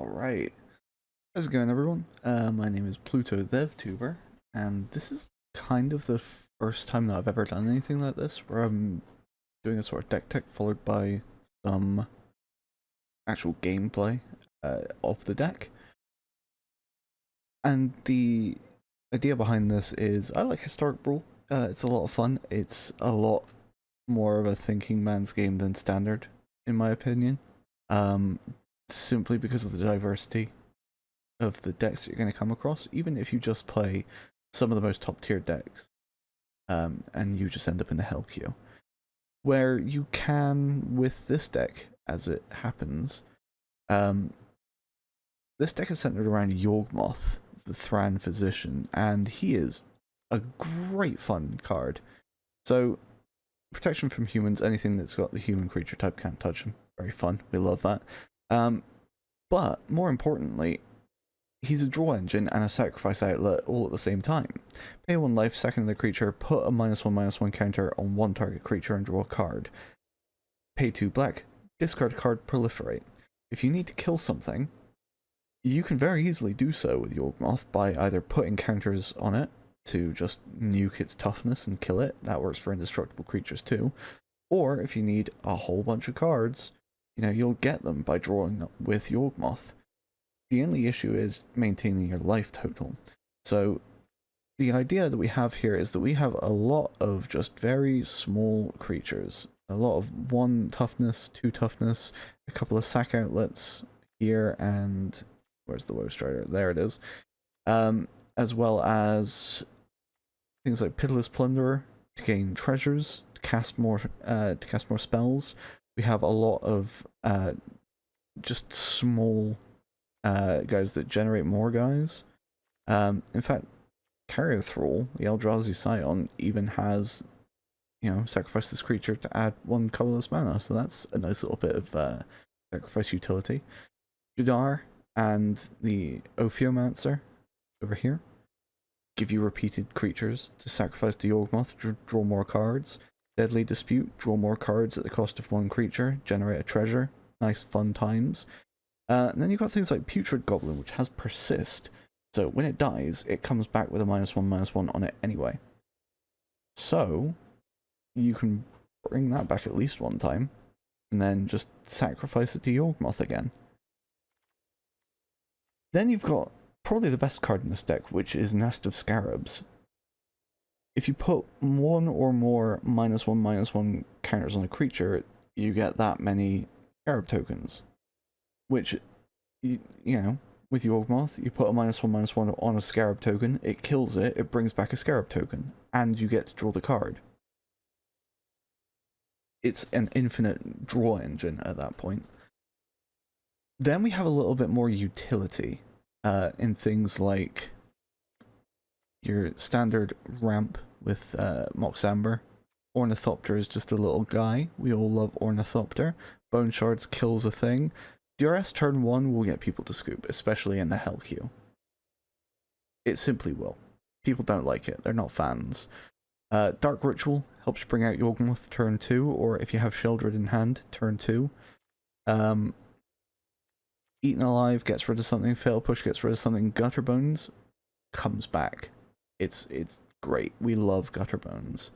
Alright, how's it going everyone? My name is Pluto the Vtuber, and this is kind of the first time that I've ever done anything like this, where I'm doing a sort of deck tech followed by some actual gameplay of the deck. And the idea behind this is I like Historic Brawl. It's a lot of fun. It's a lot more of a thinking man's game than Standard, in my opinion. Simply because of the diversity of the decks that you're going to come across, even if you just play some of the most top tier decks, and you just end up in the hell queue. Where you can, with this deck, as it happens, this deck is centered around Yawgmoth, the Thran Physician, and he is a great fun card. So, protection from humans, anything that's got the human creature type can't touch him. Very fun, we love that. But, more importantly, he's a draw engine and a sacrifice outlet all at the same time. Pay 1 life, second the creature, put a -1/-1 counter on one target creature and draw a card. Pay 2 black, discard card, proliferate. If you need to kill something, you can very easily do so with Yawgmoth by either putting counters on it to just nuke its toughness and kill it. That works for indestructible creatures too. Or if you need a whole bunch of cards, you'll get them by drawing with Yawgmoth. The only issue is maintaining your life total. So the idea that we have here is that we have a lot of just very small creatures. A lot of 1 toughness, 2 toughness, a couple of sack outlets here, and where's the Woe Strider? There it is. As well as things like Pitiless Plunderer to gain treasures, to cast more spells. We have a lot of just small guys that generate more guys. In fact, Carrier Thrall, the Eldrazi Scion, even has, sacrifice this creature to add 1 colorless mana, so that's a nice little bit of sacrifice utility. Jadar and the Ophiomancer over here give you repeated creatures to sacrifice to Yawgmoth to draw more cards. Deadly Dispute, draw more cards at the cost of 1 creature, generate a treasure. Nice fun times. And then you've got things like Putrid Goblin, which has Persist. So when it dies, it comes back with a -1/-1 on it anyway. So you can bring that back at least 1 time, and then just sacrifice it to Yawgmoth again. Then you've got probably the best card in this deck, which is Nest of Scarabs. If you put 1 or more -1/-1 counters on a creature, you get that many Scarab tokens. Which, with Yawgmoth, you put a -1/-1 on a Scarab token, it kills it, it brings back a Scarab token, and you get to draw the card. It's an infinite draw engine at that point. Then we have a little bit more utility in things like your standard ramp with Mox Amber. Ornithopter is just a little guy. We all love Ornithopter. Bone Shards kills a thing. DRS turn 1 will get people to scoop, especially in the hell queue. It simply will. People don't like it, they're not fans. Dark Ritual helps you bring out Yawgmoth turn 2, or if you have Sheldred in hand, turn 2. Eaten Alive gets rid of something, Fatal Push gets rid of something, Gutter Bones comes back. It's great, we love Gutter Bones.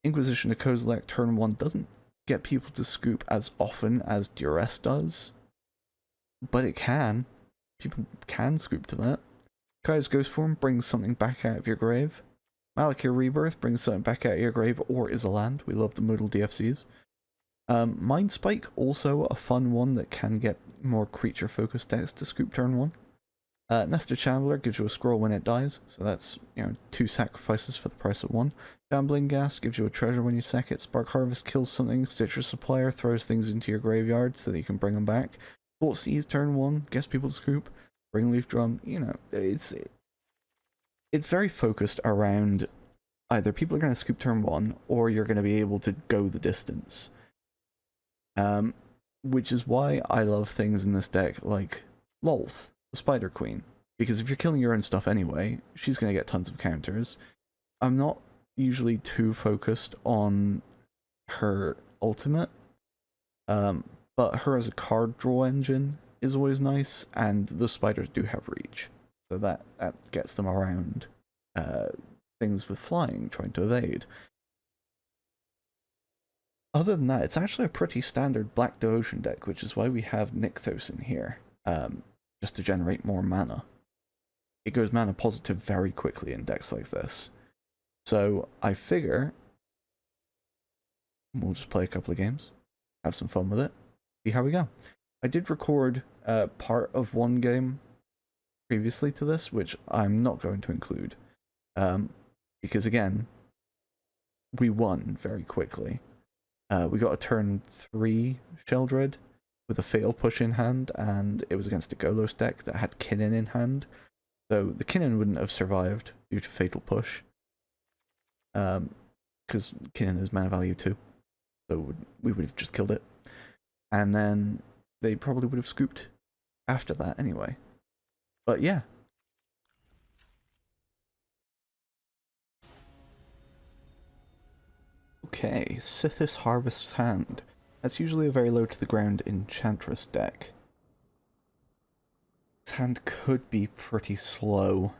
Inquisition of Kozilek turn 1 doesn't get people to scoop as often as Duress does, but it can. People can scoop to that. Kaya's Ghost Form brings something back out of your grave. Malakir Rebirth brings something back out of your grave, or is a land. We love the modal DFCs. Mind Spike, also a fun one that can get more creature focused decks to scoop turn 1. Nestor Chandler gives you a scroll when it dies, so that's 2 sacrifices for the price of 1. Gambling Ghast gives you a treasure when you sack it. Spark Harvest kills something. Stitcher Supplier throws things into your graveyard so that you can bring them back. Thought Seize turn 1 gets people to scoop. Ringleaf Drum, it's very focused around either people are going to scoop turn 1 or you're going to be able to go the distance. Which is why I love things in this deck like Lolth, the Spider Queen, because if you're killing your own stuff anyway, she's going to get tons of counters. I'm not usually too focused on her ultimate, but her as a card draw engine is always nice, and the spiders do have reach, so that gets them around things with flying, trying to evade. Other than that, it's actually a pretty standard Black Devotion deck, which is why we have Nykthos in here, just to generate more mana. It goes mana positive very quickly in decks like this. So I figure we'll just play a couple of games, have some fun with it, see how we go. I did record part of one game previously to this, which I'm not going to include, because again, we won very quickly. We got a turn 3 Sheldred with a Fatal Push in hand, and it was against a Golos deck that had Kinnan in hand. So the Kinnan wouldn't have survived due to Fatal Push, because Kinnan is mana value 2, so we would have just killed it. And then they probably would have scooped after that anyway. But yeah. Okay, Sithis Harvest's Hand. That's usually a very low to the ground Enchantress deck. This hand could be pretty slow,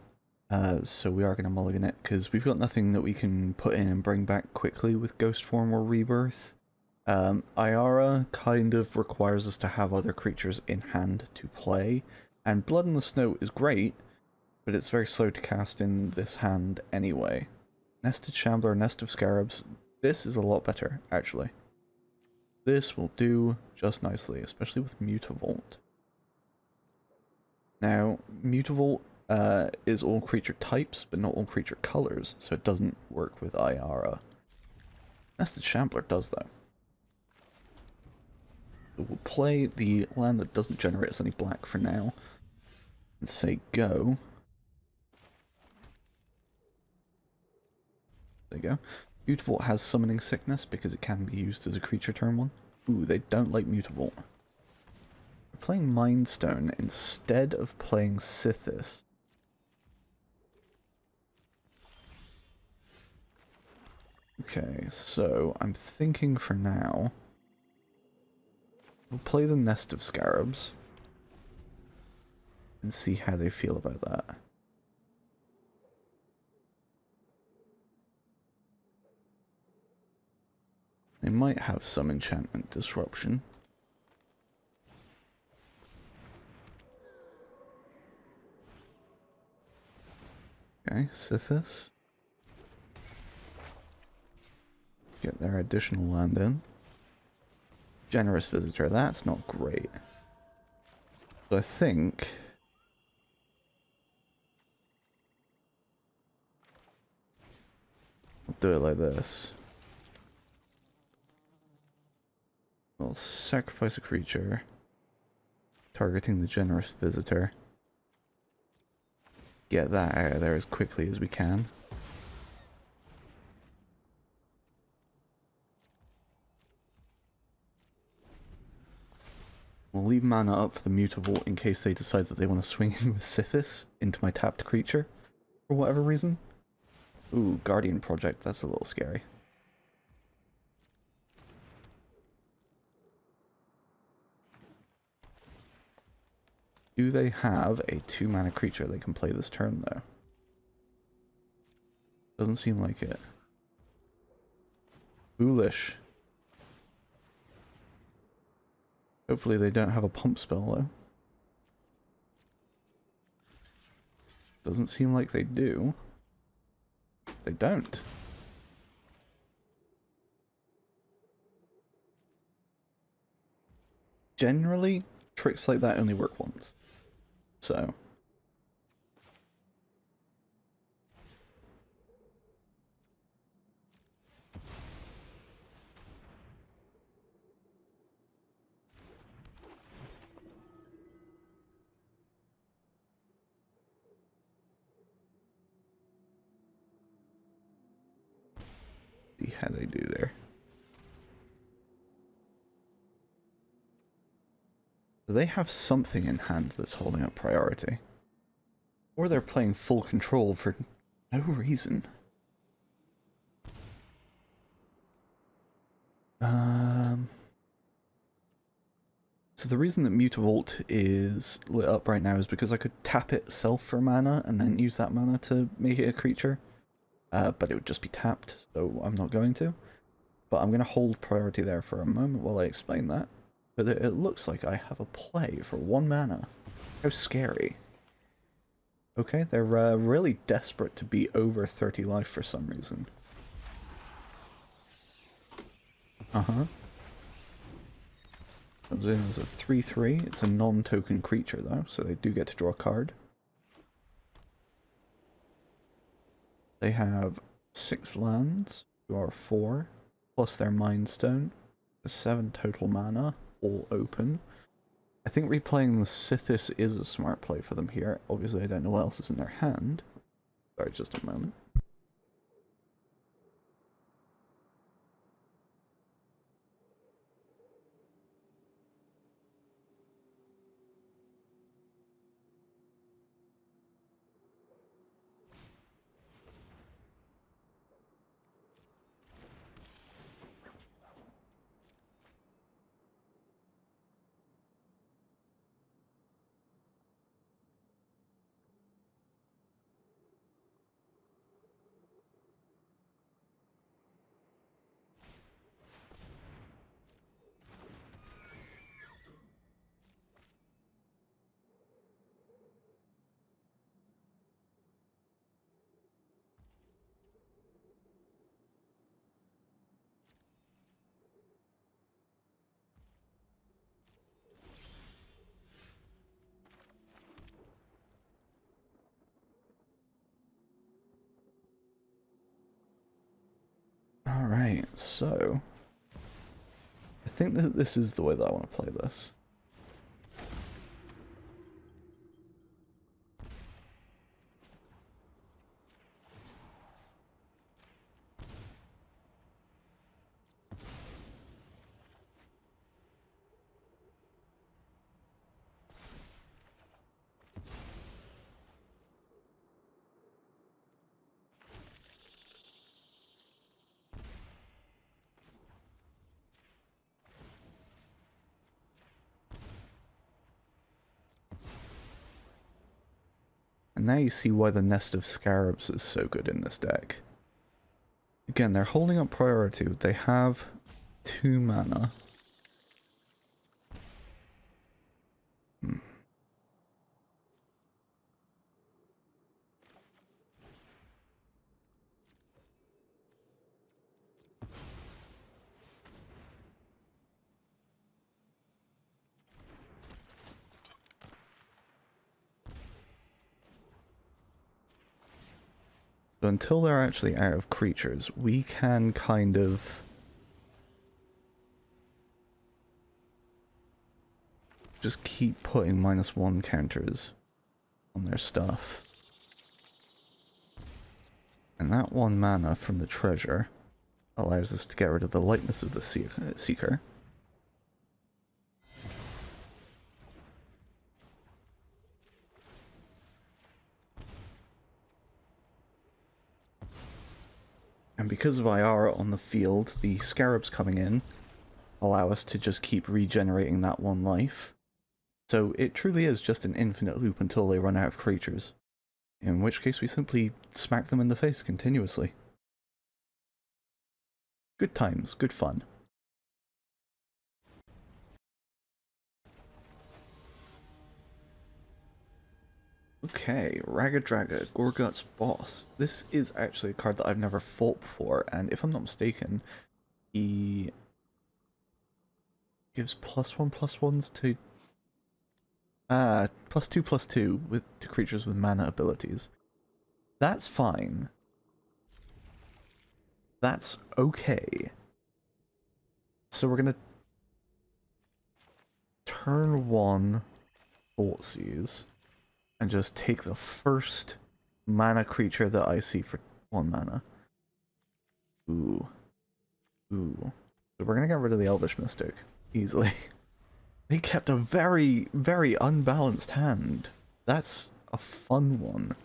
so we are going to mulligan it, because we've got nothing that we can put in and bring back quickly with Ghost Form or Rebirth. Ayara kind of requires us to have other creatures in hand to play, and Blood in the Snow is great, but it's very slow to cast in this hand anyway. Nested Shambler, Nest of Scarabs, this is a lot better, actually. This will do just nicely, especially with Mutavault. Now, Mutavault is all creature types, but not all creature colors, so it doesn't work with Ayara. Nested Shambler does, though. So we'll play the land that doesn't generate us any black for now, and say go. There you go. Mutavault has Summoning Sickness because it can be used as a creature turn 1. Ooh, they don't like Mutavault. We're playing Mindstone instead of playing Sithis. Okay, so I'm thinking for now we'll play the Nest of Scarabs and see how they feel about that. They might have some enchantment disruption. Okay, Sithis. Get their additional land in. Generous Visitor, that's not great. So I think we'll do it like this. We'll sacrifice a creature, targeting the Generous Visitor. Get that out of there as quickly as we can. We'll leave mana up for the Mutavault in case they decide that they want to swing in with Sithis into my tapped creature, for whatever reason. Ooh, Guardian Project, that's a little scary. Do they have a 2-mana creature they can play this turn, though? Doesn't seem like it. Foolish. Hopefully they don't have a pump spell, though. Doesn't seem like they do. They don't. Generally, tricks like that only work once. So see how they do there. So they have something in hand that's holding up priority. Or they're playing full control for no reason. So the reason that Mutavault is lit up right now is because I could tap itself for mana and then use that mana to make it a creature. But it would just be tapped, so I'm not going to. But I'm going to hold priority there for a moment while I explain that. But it looks like I have a play for 1 mana. How scary. Okay, they're really desperate to be over 30 life for some reason. Uh-huh. Comes in as a 3/3. It's a non-token creature though, so they do get to draw a card. They have 6 lands, who are 4, plus their Mind Stone. 7 total mana, all open. I think replaying the Sithis is a smart play for them here. Obviously I don't know what else is in their hand. Sorry, just a moment. Alright, so I think that this is the way that I want to play this. And now you see why the Nest of Scarabs is so good in this deck. Again, they're holding up priority. They have 2 mana. So until they're actually out of creatures, we can kind of just keep putting -1 counters on their stuff. And that 1 mana from the treasure allows us to get rid of the lightness of the Seeker. And because of Iara on the field, the Scarabs coming in allow us to just keep regenerating that 1 life. So it truly is just an infinite loop until they run out of creatures. In which case we simply smack them in the face continuously. Good times, good fun. Okay, Raga Draga, Gorgut's Boss. This is actually a card that I've never fought before, and if I'm not mistaken, he gives +1/+1s to +2/+2 to creatures with mana abilities. That's fine. That's okay. So we're gonna turn 1 Thoughtseize and just take the first mana creature that I see for 1 mana. Ooh. Ooh. So we're gonna get rid of the Elvish Mystic easily. They kept a very, very unbalanced hand. That's a fun one.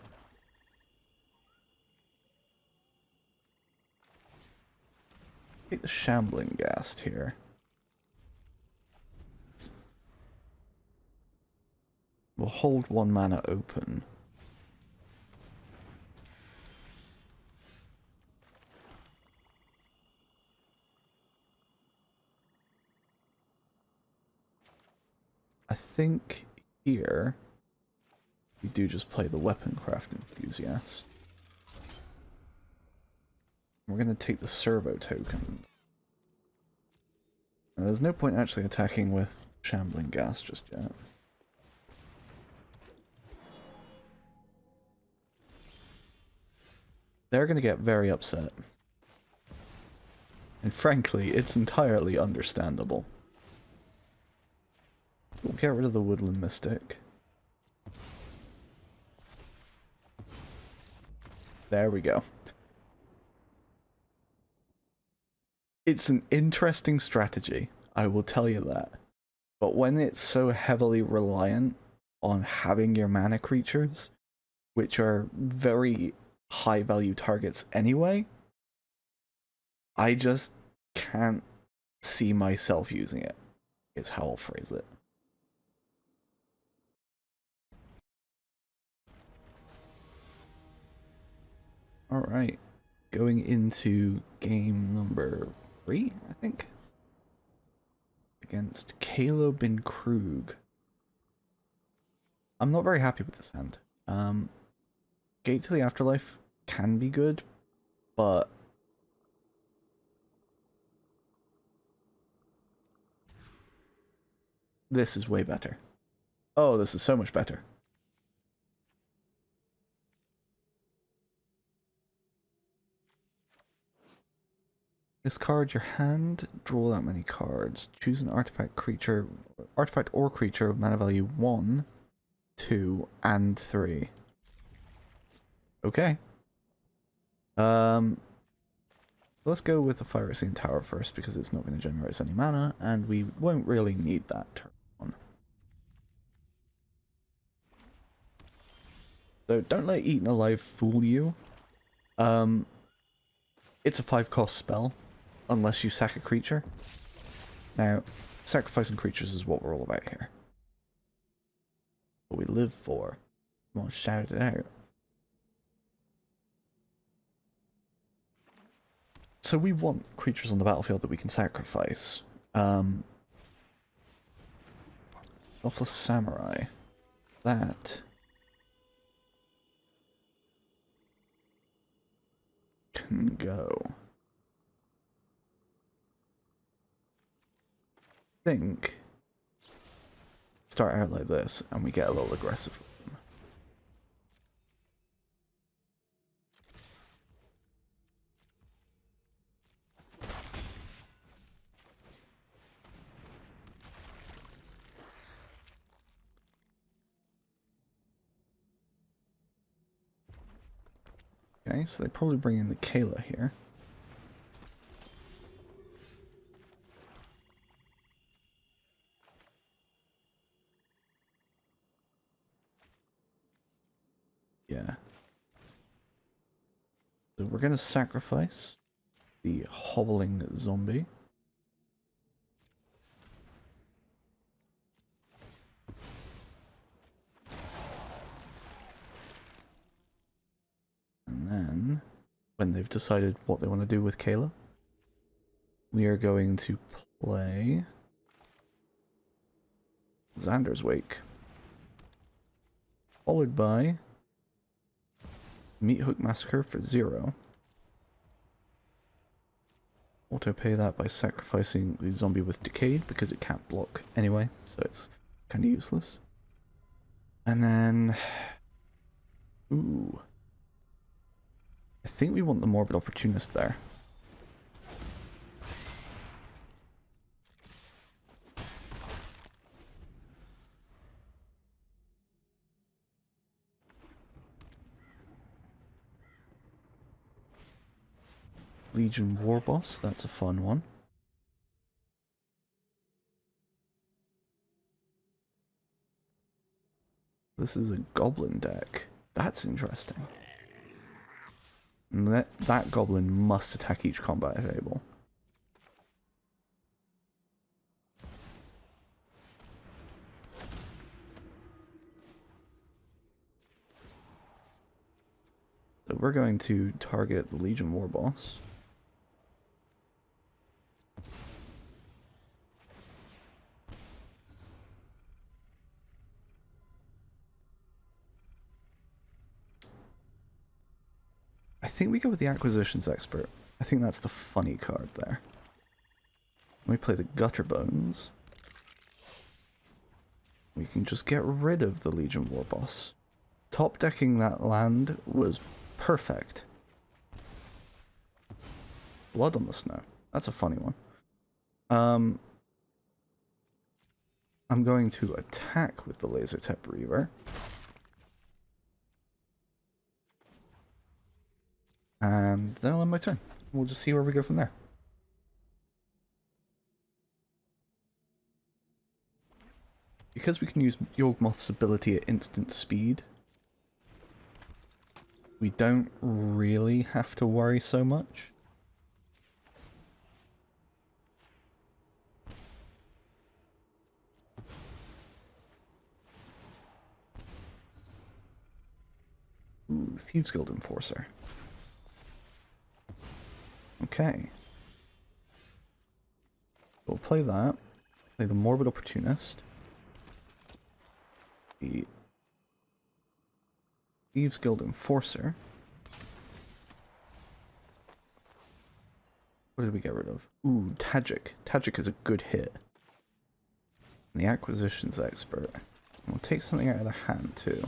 Take the Shambling Ghast here. We'll hold 1 mana open. I think here we do just play the Weaponcraft Enthusiast. We're going to take the servo tokens. Now, there's no point actually attacking with Shambling Gas just yet. They're going to get very upset. And frankly, it's entirely understandable. We'll get rid of the Woodland Mystic. There we go. It's an interesting strategy, I will tell you that. But when it's so heavily reliant on having your mana creatures, which are very high value targets anyway, I just can't see myself using it, is how I'll phrase it. Alright, going into game number 3, I think, against Caleb and Krug. I'm not very happy with this hand. Gate to the Afterlife can be good, but this is way better. Oh, this is so much better. Discard your hand, draw that many cards. Choose an artifact or creature of mana value 1, 2, and 3. Okay. Let's go with the Phyrexian Tower first because it's not going to generate us any mana, and we won't really need that turn on. So don't let Eaten Alive fool you. It's a 5-cost spell, unless you sack a creature. Now, sacrificing creatures is what we're all about here. What we live for. Come on, shout it out. So we want creatures on the battlefield that we can sacrifice. Selfless Samurai. That can go. I think start out like this and we get a little aggressive with them. Okay, so they probably bring in the Kayla here. Yeah. So we're going to sacrifice the hobbling zombie. And then, when they've decided what they want to do with Kayla, we are going to play Xander's Wake. Followed by Meat Hook Massacre for 0. Auto-pay that by sacrificing the zombie with Decayed, because it can't block anyway, so it's kind of useless. And then... Ooh. I think we want the Morbid Opportunist there. Legion Warboss, that's a fun one. This is a Goblin deck. That's interesting. And that Goblin must attack each combat table. So we're going to target the Legion War Boss. I think we go with the Acquisitions Expert. I think that's the funny card there. We play the Gutter Bones. We can just get rid of the Legion War Boss. Top decking that land was perfect. Blood on the Snow. That's a funny one. I'm going to attack with the Laser Tip Reaver. And then I'll end my turn. We'll just see where we go from there. Because we can use Yawgmoth's ability at instant speed, we don't really have to worry so much. Ooh, Thieves Guild Enforcer. Okay. We'll play that. Play the Morbid Opportunist. The Thieves Guild Enforcer. What did we get rid of? Ooh, Tajik. Tajik is a good hit. And the Acquisitions Expert. We'll take something out of the hand too.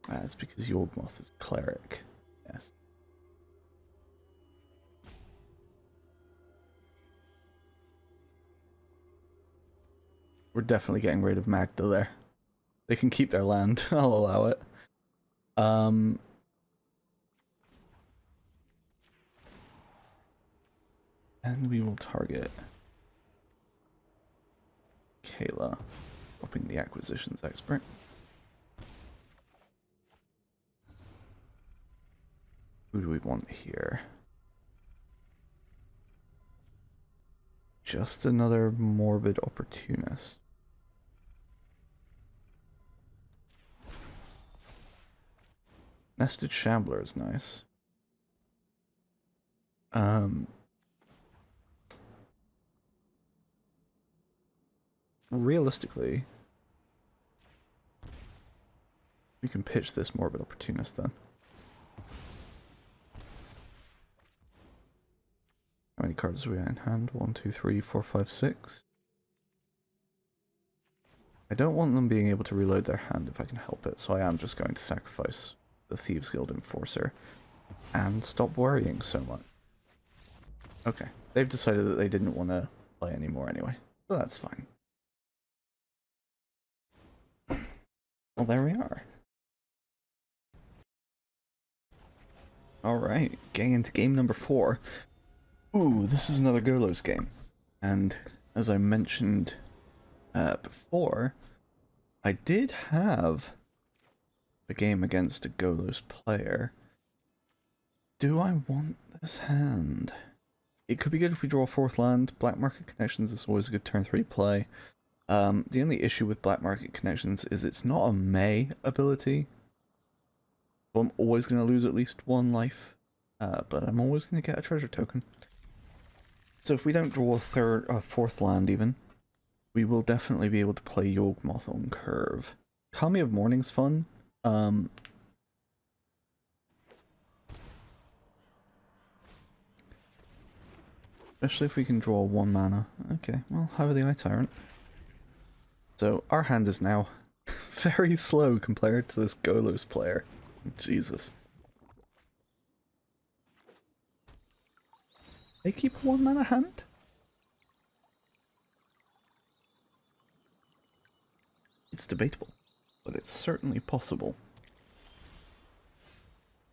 That's because Yawgmoth is a cleric. Yes. We're definitely getting rid of Magda there. They can keep their land. I'll allow it. And we will target Kayla, dropping the Acquisitions Expert. Who do we want here? Just another Morbid Opportunist. Nested Shambler is nice. Realistically, we can pitch this Morbid Opportunist then. How many cards do we have in hand? 1, 2, 3, 4, 5, 6. I don't want them being able to reload their hand if I can help it, so I am just going to sacrifice the Thieves Guild Enforcer and stop worrying so much. Okay, they've decided that they didn't want to play anymore anyway, so that's fine. Well, there we are. Alright, getting into game number 4. Ooh, this is another Golos game. And as I mentioned before, I did have a game against a Golos player. Do I want this hand? It could be good if we draw a 4th land. Black Market Connections is always a good turn 3 play. The only issue with Black Market Connections is it's not a May ability. So I'm always going to lose at least 1 life. But I'm always going to get a treasure token. So if we don't draw a 4th land even, we will definitely be able to play Yawgmoth on curve. Kami of Morning's fun. Especially if we can draw 1 mana. Okay, well, how are the Eye Tyrant? So our hand is now very slow compared to this Golos player. Jesus. They keep a 1 mana hand? It's debatable, but it's certainly possible.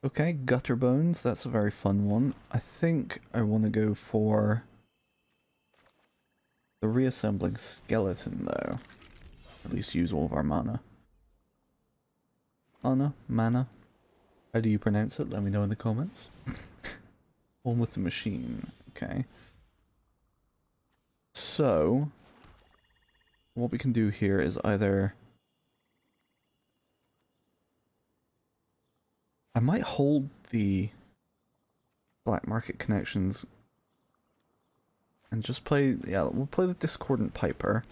Okay, Gutter Bones, that's a very fun one. I think I want to go for the Reassembling Skeleton, though. At least use all of our mana. Mana. How do you pronounce it? Let me know in the comments. One with the machine. Okay. So, what we can do here is either... I might hold the black market connections and just play... Yeah, we'll play the Discordant Piper.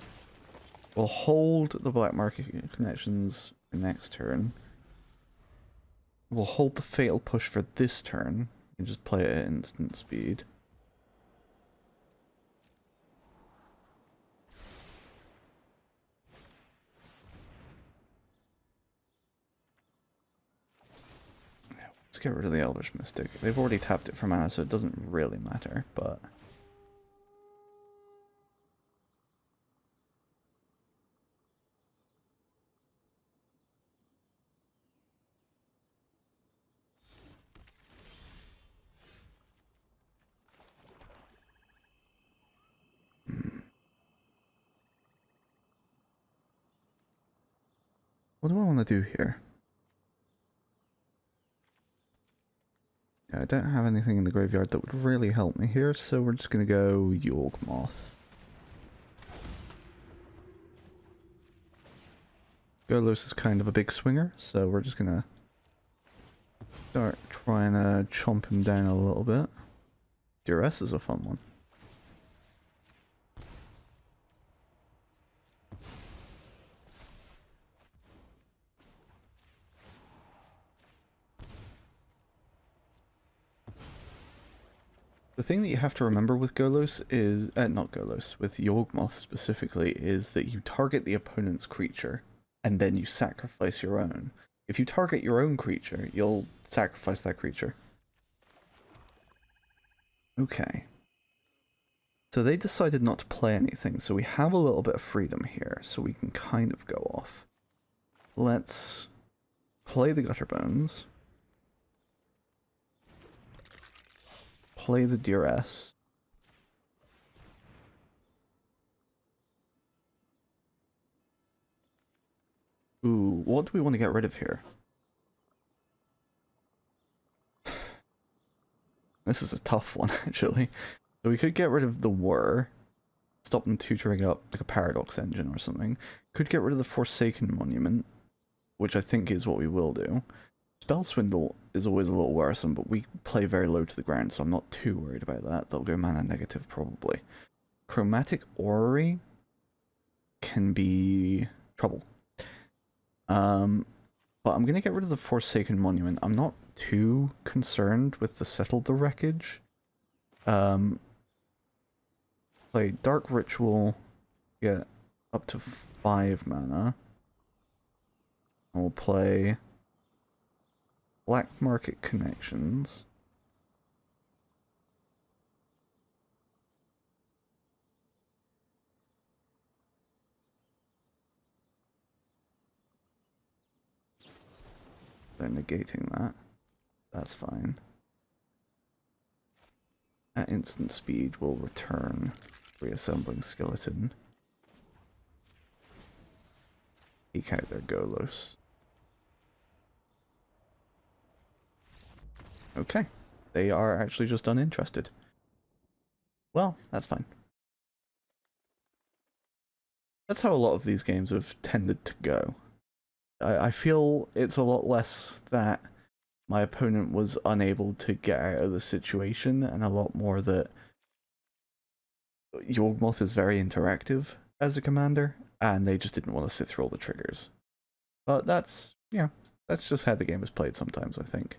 We'll hold the black market connections for next turn. We'll hold the Fatal Push for this turn. You can just play it at instant speed. Let's get rid of the Elvish Mystic. They've already tapped it for mana, so it doesn't really matter, but... What do I want to do here? Yeah, I don't have anything in the graveyard that would really help me here, so we're just going to go Yawgmoth. Golos is kind of a big swinger, so we're just going to start trying to chomp him down a little bit. Duress is a fun one. The thing that you have to remember with Golos is, not Golos, with Yawgmoth specifically, is that you target the opponent's creature, and then you sacrifice your own. If you target your own creature, you'll sacrifice that creature. Okay. So they decided not to play anything, so we have a little bit of freedom here, so we can kind of go off. Let's play the Gutterbones. Play the Duress. Ooh, what do we want to get rid of here? This is a tough one, actually. So we could get rid of the Whir, stop them tutoring up like a Paradox Engine or something. Could get rid of the Forsaken Monument, which I think is what we will do. Spell Swindle is always a little worrisome, but we play very low to the ground, so I'm not too worried about that. They'll go mana negative, probably. Chromatic Orrery can be trouble. But I'm going to get rid of the Forsaken Monument. I'm not too concerned with the Settle the Wreckage. Play Dark Ritual, get up to 5 mana. And we'll play Black Market Connections. They're negating that. That's fine. At instant speed, we'll return Reassembling Skeleton. Eke out their Golos. Okay. They are actually just uninterested. Well, that's fine. That's how a lot of these games have tended to go. I feel it's a lot less that my opponent was unable to get out of the situation, and a lot more that Yawgmoth is very interactive as a commander, and they just didn't want to sit through all the triggers. But that's, yeah, that's just how the game is played sometimes, I think.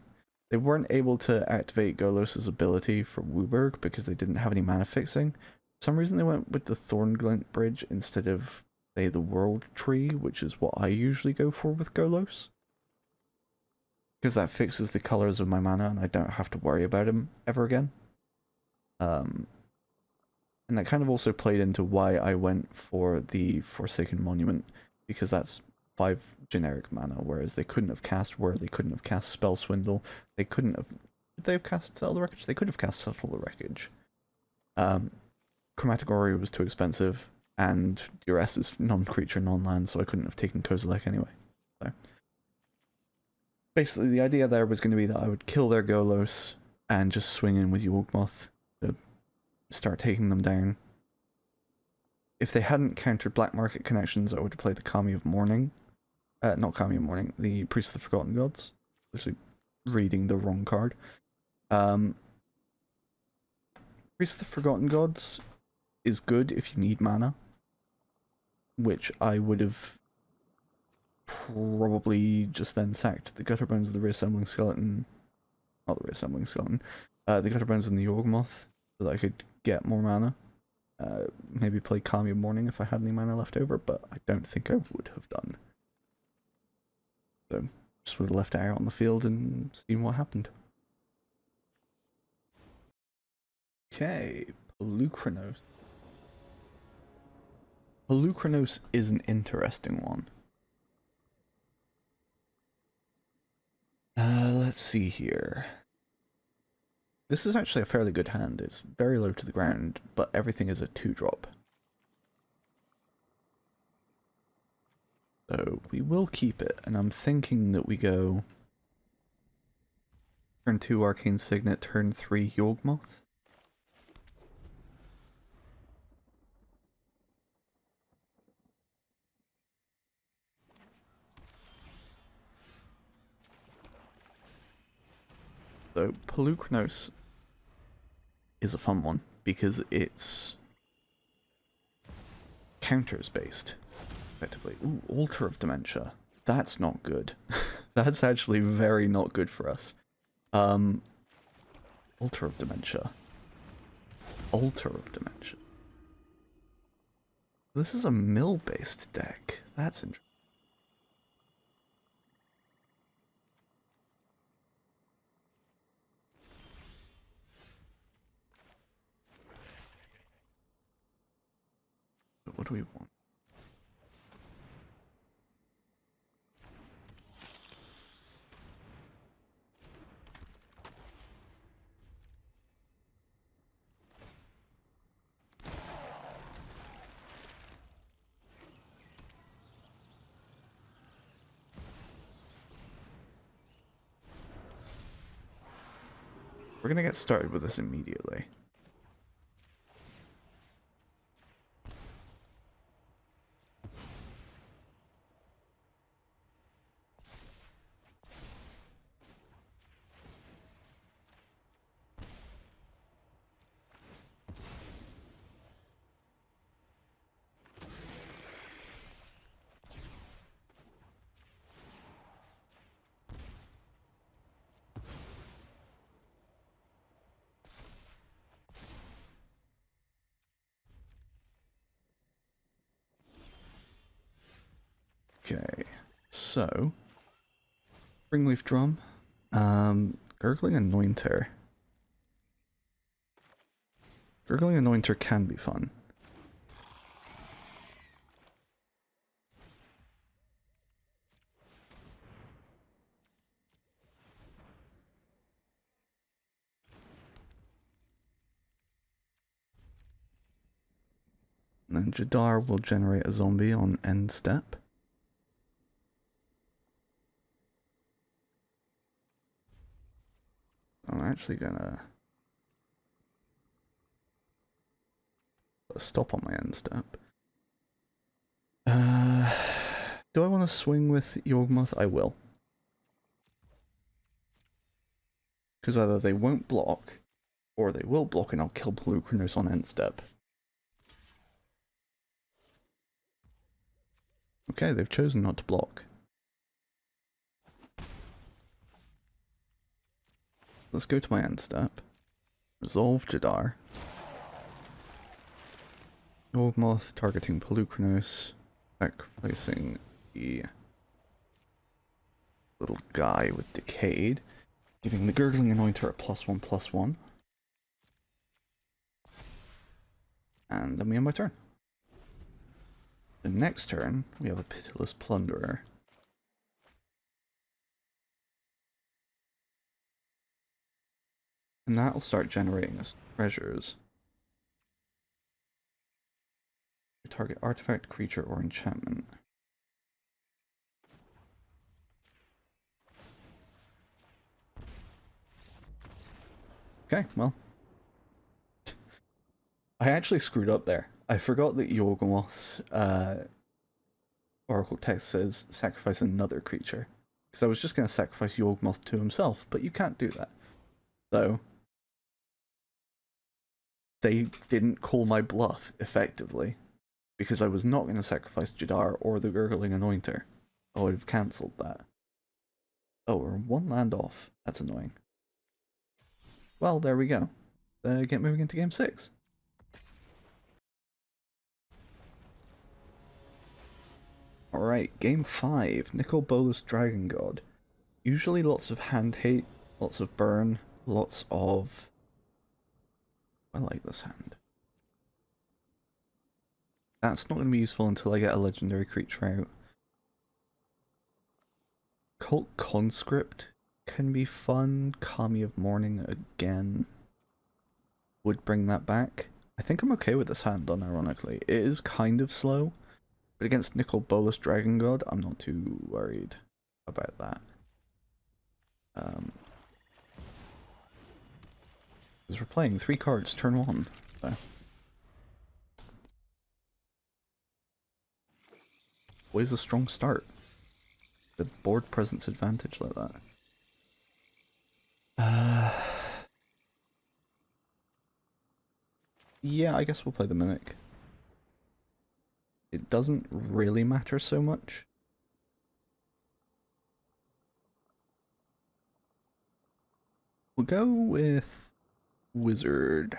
They weren't able to activate Golos' ability for Wooburg because they didn't have any mana fixing. For some reason they went with the Thornglint Bridge instead of, say, the World Tree, which is what I usually go for with Golos. Because that fixes the colors of my mana and I don't have to worry about them ever again. And that kind of also played into why I went for the Forsaken Monument, because that's 5 generic mana, whereas they couldn't have cast Whir, they couldn't have cast Spell Swindle, they couldn't have... Did they have cast Settle the Wreckage? They could have cast Settle the Wreckage. Chromatic Orrery was too expensive, and Duress is non-creature, non-land, so I couldn't have taken Kozilek anyway. So basically, the idea there was going to be that I would kill their Golos and just swing in with Yawgmoth to start taking them down. if they hadn't countered black market connections, I would have played the Kami of Morning. Not Kami of Morning, the Priest of the Forgotten Gods. Actually, reading the wrong card. Priest of the Forgotten Gods is good if you need mana, which I would have probably just then sacked the Gutterbones of the Reassembling Skeleton. Not the Reassembling Skeleton. The Gutterbones and the Yawgmoth, so that I could get more mana. Maybe play Kami of Morning if I had any mana left over, but I don't think I would have done. So, just would have left it out on the field and seen what happened. Okay, Pelucranos. Pelucranos is an interesting one. Let's see here. This is actually a fairly good hand. It's very low to the ground, but everything is a 2-drop. So we will keep it, and I'm thinking that we go turn 2 Arcane Signet, turn 3 Yawgmoth. So Pelucranos is a fun one because it's counters based, effectively. Ooh, Altar of Dementia. That's not good. That's actually very not good for us. Altar of Dementia. Altar of Dementia. This is a mill based deck. That's interesting. What do we want? We're gonna get started with this immediately. Okay, so Springleaf Drum, Gurgling Anointer. Gurgling Anointer can be fun. And then Jadar will generate a zombie on end step. I'm actually gonna put a stop on my end step. Do I want to swing with Yawgmoth? I will. Because either they won't block, or they will block and I'll kill Pelucranos on end step. Okay, they've chosen not to block. Let's go to my end step. Resolve Jadar. Yawgmoth targeting Pelucranos, sacrificing the little guy with Decayed, giving the Gurgling Anointer a +1/+1. And then we end my turn. The next turn, we have a Pitiless Plunderer. And that'll start generating us treasures. Target artifact, creature, or enchantment. Okay, well. I actually screwed up there. I forgot that Yawgmoth's Oracle text says sacrifice another creature. Because I was just going to sacrifice Yawgmoth to himself, but you can't do that. So, they didn't call my bluff, effectively. Because I was not going to sacrifice Jadar or the Gurgling Anointer. I would have cancelled that. Oh, we're one land off. That's annoying. Well, there we go. Get moving into game 6. Alright, game 5. Nicol Bolas Dragon God. Usually lots of hand hate, lots of burn, lots of... I like this hand. That's not going to be useful until I get a legendary creature out. Cult Conscript can be fun. Kami of Morning again would bring that back. I think I'm okay with this hand, unironically. It is kind of slow, but against Nicol Bolas Dragon God, I'm not too worried about that. Because we're playing 3 cards turn 1, so... Always a strong start. The board presence advantage like that. Yeah, I guess we'll play the Mimic. It doesn't really matter so much. We'll go with Wizard.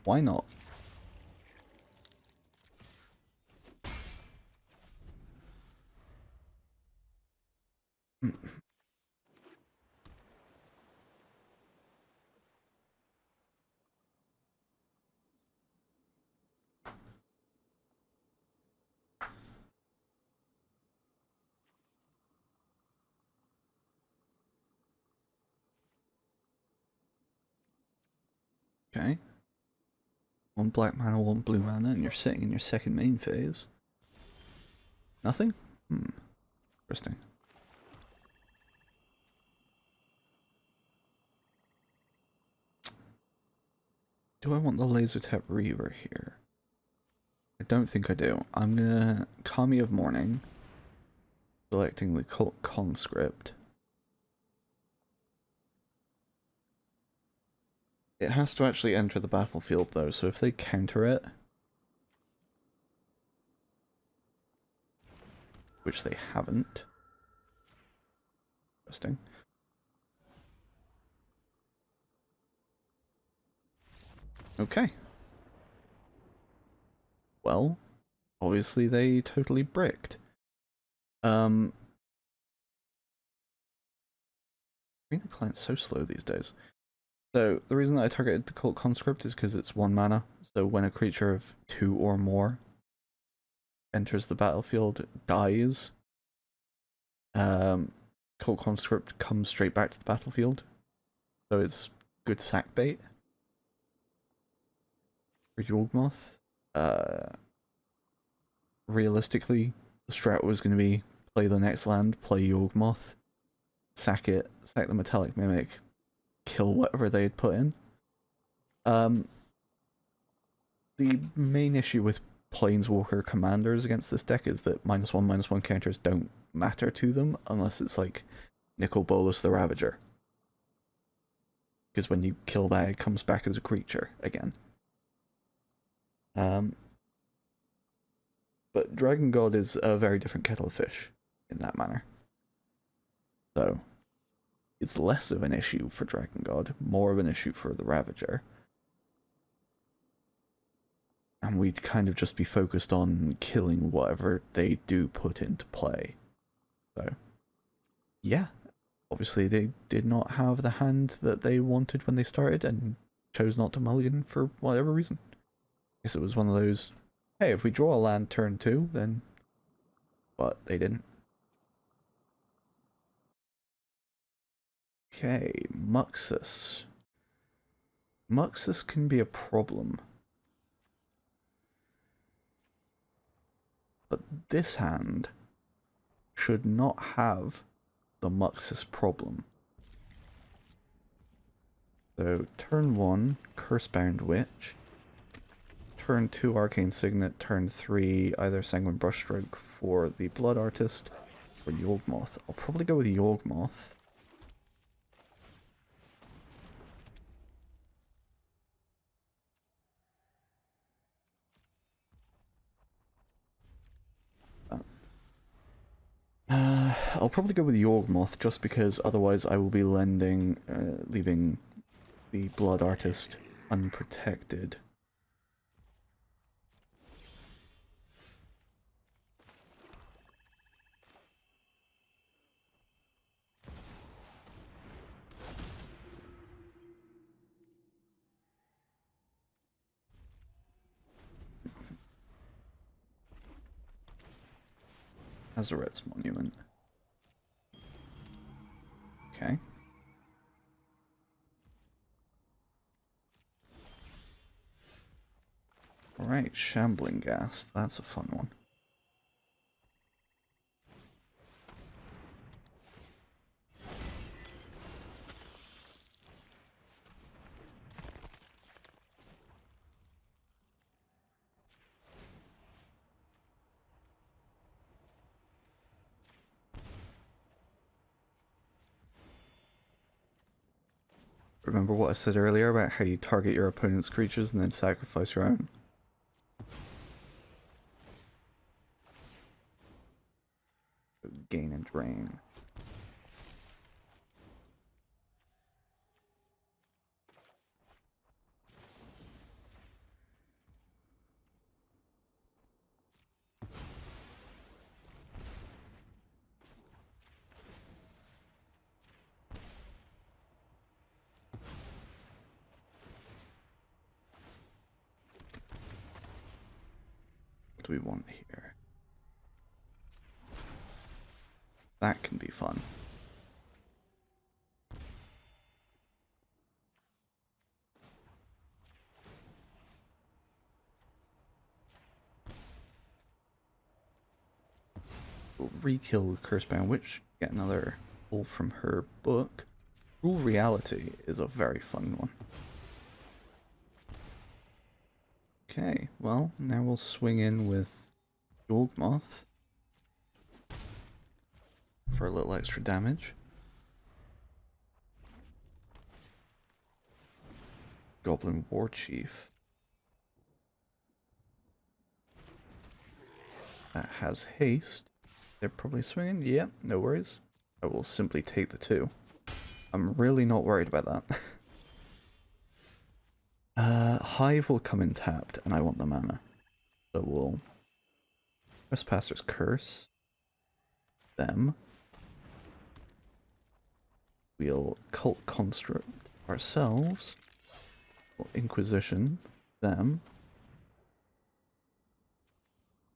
Why not? Okay. 1 black mana, 1 blue mana, and you're sitting in your second main phase. Nothing? Interesting. Do I want the Laser Tap Reaver here? I don't think I do. I'm gonna Kami of Morning, selecting the Cult Conscript. It has to actually enter the battlefield though, so if they counter it, which they haven't. Interesting. Okay. Well, obviously they totally bricked. Being the client's so slow these days. So, the reason that I targeted the Cult Conscript is because it's 1 mana, so when a creature of 2 or more enters the battlefield, it dies. Cult Conscript comes straight back to the battlefield, so it's good sack bait. For Yawgmoth, realistically, the strat was going to be play the next land, play Yawgmoth, sack it, sack the Metallic Mimic, kill whatever they had put in. The main issue with Planeswalker commanders against this deck is that -1/-1 counters don't matter to them unless it's like Nicol Bolas the Ravager. Because when you kill that, it comes back as a creature again. But Dragon God is a very different kettle of fish in that manner. So, it's less of an issue for Dragon God, more of an issue for the Ravager. And we'd kind of just be focused on killing whatever they do put into play. So, yeah. Obviously, they did not have the hand that they wanted when they started and chose not to mulligan for whatever reason. I guess it was one of those, hey, if we draw a land turn 2, then... But they didn't. Okay, Muxus. Muxus can be a problem. But this hand should not have the Muxus problem. So, turn 1, Cursebound Witch. turn 2 Arcane Signet, turn 3 either Sanguine Brushstroke for the Blood Artist or Yawgmoth. I'll probably go with Yawgmoth. I'll probably go with Yawgmoth just because otherwise I will be leaving the Blood Artist unprotected. Azaret's Monument. Okay. Alright, Shambling Ghast. That's a fun one. Remember what I said earlier about how you target your opponent's creatures and then sacrifice your own? Gain and drain. What do we want here? That can be fun. We'll re-kill Cursebound Witch, get another pull from her book. Rule Reality is a very fun one. Okay, well, now we'll swing in with Yawgmoth for a little extra damage. Goblin War Chief. That has haste. They're probably swinging. Yeah, no worries. I will simply take the 2. I'm really not worried about that. Hive will come in tapped, and I want the mana. So we'll Trespasser's Curse them. We'll Cult Construct ourselves. We'll Inquisition them.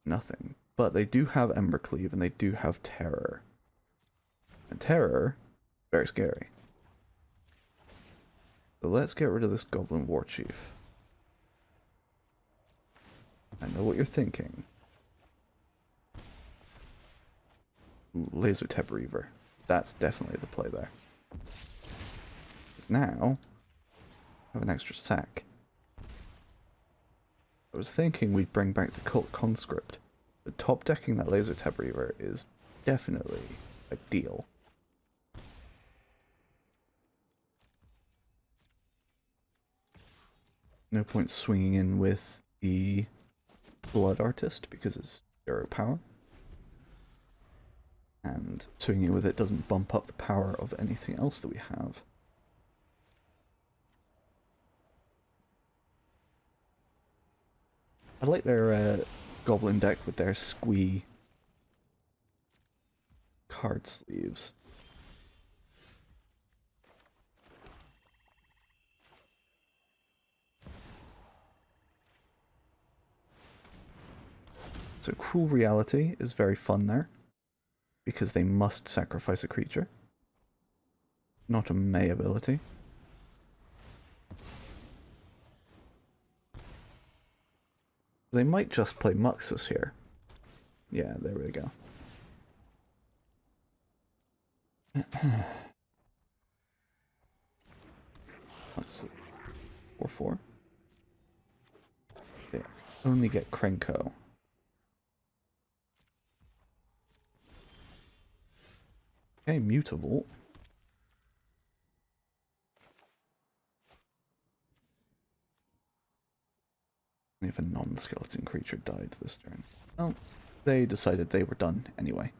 Nothing. But they do have Embercleave, and they do have Terror. And Terror, very scary. So let's get rid of this Goblin War Chief. I know what you're thinking. Ooh, Laser Tep Reaver. That's definitely the play there. Because now, I have an extra sack. I was thinking we'd bring back the Cult Conscript, but top decking that Laser Tep Reaver is definitely ideal. No point swinging in with the Blood Artist because it's 0 power. And swinging with it doesn't bump up the power of anything else that we have. I like their Goblin deck with their squee card sleeves. So Cruel Reality is very fun there, because they must sacrifice a creature, not a May ability. They might just play Muxus here. Yeah, there we go. Muxus 4/4. They only get Krenko. Okay, Mutavault. If a non-skeleton creature died this turn. Well, they decided they were done anyway.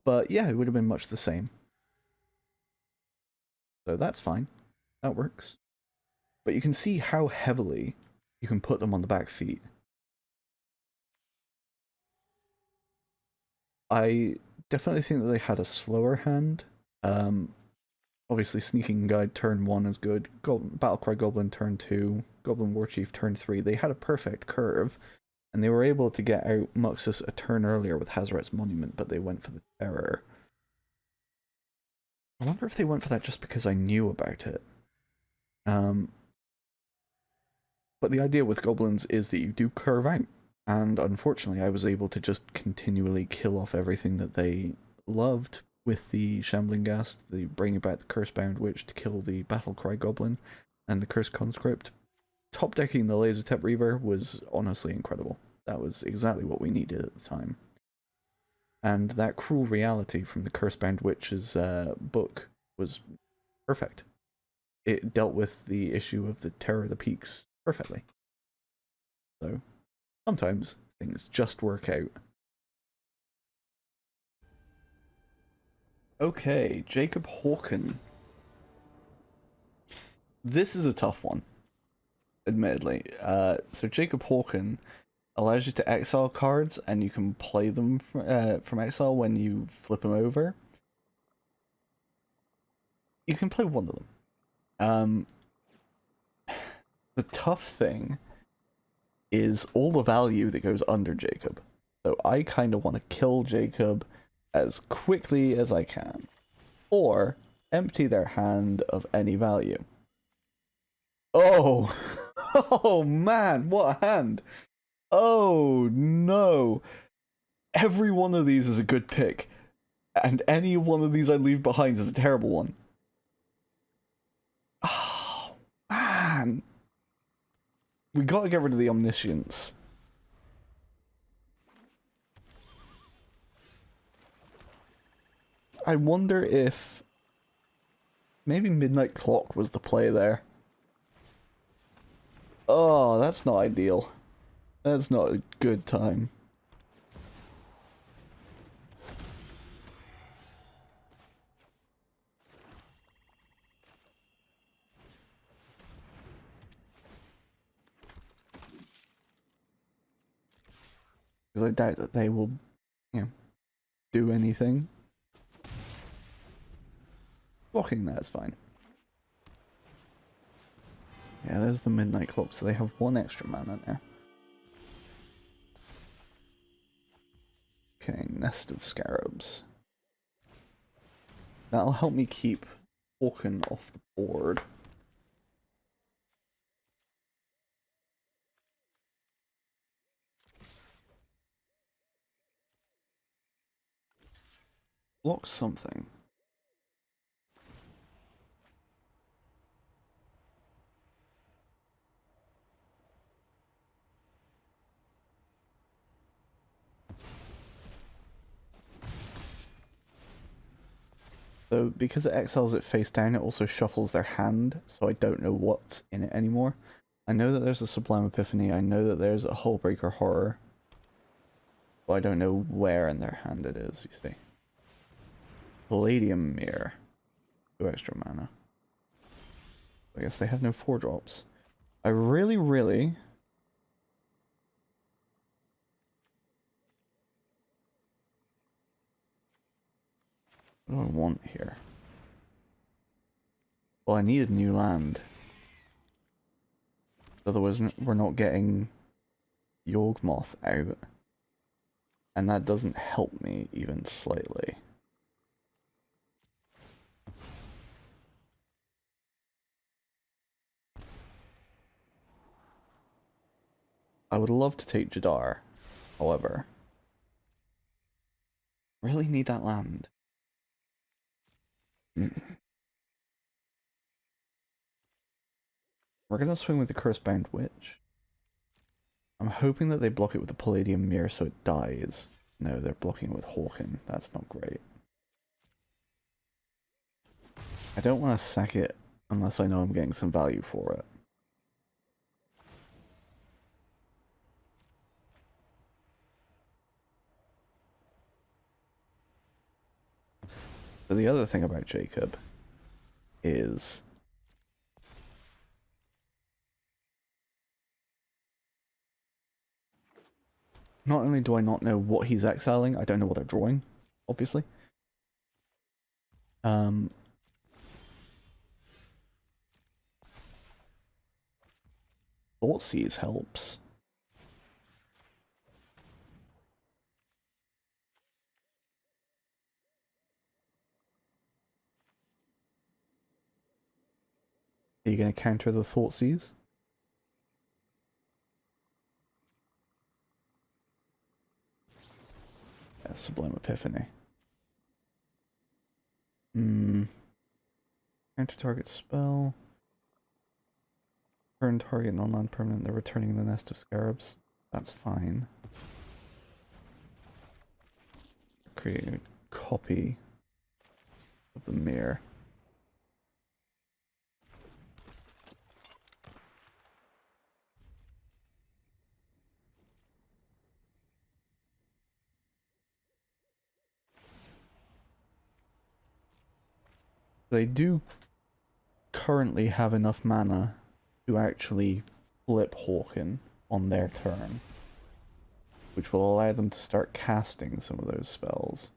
But yeah, it would have been much the same. So that's fine. That works. But you can see how heavily you can put them on the back feet. I definitely think that they had a slower hand. Obviously, Sneaking Guide turn 1 is good. Battlecry Goblin turn 2. Goblin Warchief turn 3. They had a perfect curve. And they were able to get out Muxus a turn earlier with Hazoret's Monument, but they went for the Terror. I wonder if they went for that just because I knew about it. But the idea with goblins is that you do curve out. And unfortunately, I was able to just continually kill off everything that they loved with the Shambling Ghast, the bringing back the Cursebound Witch to kill the Battlecry Goblin, and the Curse Conscript. Top decking the Laser Tep Reaver was honestly incredible. That was exactly what we needed at the time. And that Cruel Reality from the Cursebound Witch's book was perfect. It dealt with the issue of the Terror of the Peaks perfectly. So, sometimes things just work out. Okay, Jacob Hawken. This is a tough one, admittedly. So Jacob Hawken allows you to exile cards, and you can play them from exile when you flip them over. You can play one of them. The tough thing is all the value that goes under Jacob. So I kind of want to kill Jacob as quickly as I can, or empty their hand of any value. Oh, oh man, what a hand! Oh no! Every one of these is a good pick, and any one of these I leave behind is a terrible one. Oh man, we gotta get rid of the Omniscience. I wonder if maybe Midnight Clock was the play there. Oh, that's not ideal. That's not a good time. Because I doubt that they will, do anything. Blocking that is fine. Yeah, there's the Midnight Clock, so they have one extra mana there. Okay, Nest of Scarabs. That'll help me keep Hawken off the board. Block something. So because it exiles it face down, it also shuffles their hand, so I don't know what's in it anymore. I know that there's a Sublime Epiphany, I know that there's a Hullbreaker Horror, but I don't know where in their hand it is, you see. Palladium Mirror. 2 extra mana. I guess they have no 4-drops. I really... What do I want here? Well, I need a new land. Otherwise, we're not getting Yawgmoth out. And that doesn't help me even slightly. I would love to take Jadar, however. Really need that land. We're gonna swing with the Cursebound Witch. I'm hoping that they block it with the Palladium Mirror so it dies. No, they're blocking it with Hawken. That's not great. I don't want to sack it unless I know I'm getting some value for it. But the other thing about Jacob is not only do I not know what he's exiling, I don't know what they're drawing, obviously. Thoughtseize helps. Are you going to counter the Thoughtseize? Yeah, Sublime Epiphany. Counter target spell. Turn target non-land permanent, they're returning the Nest of Scarabs. That's fine. Creating a copy of the mirror. They do currently have enough mana to actually flip Hawken on their turn, which will allow them to start casting some of those spells.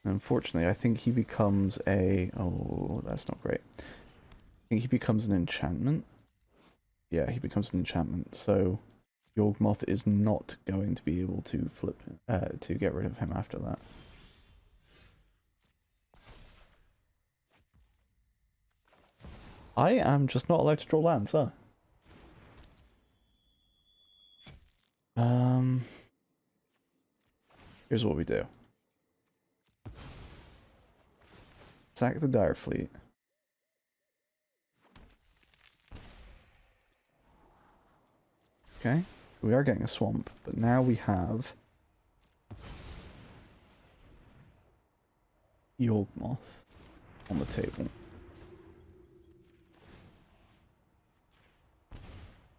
Unfortunately, I think he becomes a... Oh, that's not great. I think he becomes an enchantment. Yeah, he becomes an enchantment, so Yawgmoth is not going to be able to flip, to get rid of him after that. I am just not allowed to draw lands, huh? Here's what we do. Sack the Dire Fleet. Okay, we are getting a swamp, but now we have Yawgmoth on the table.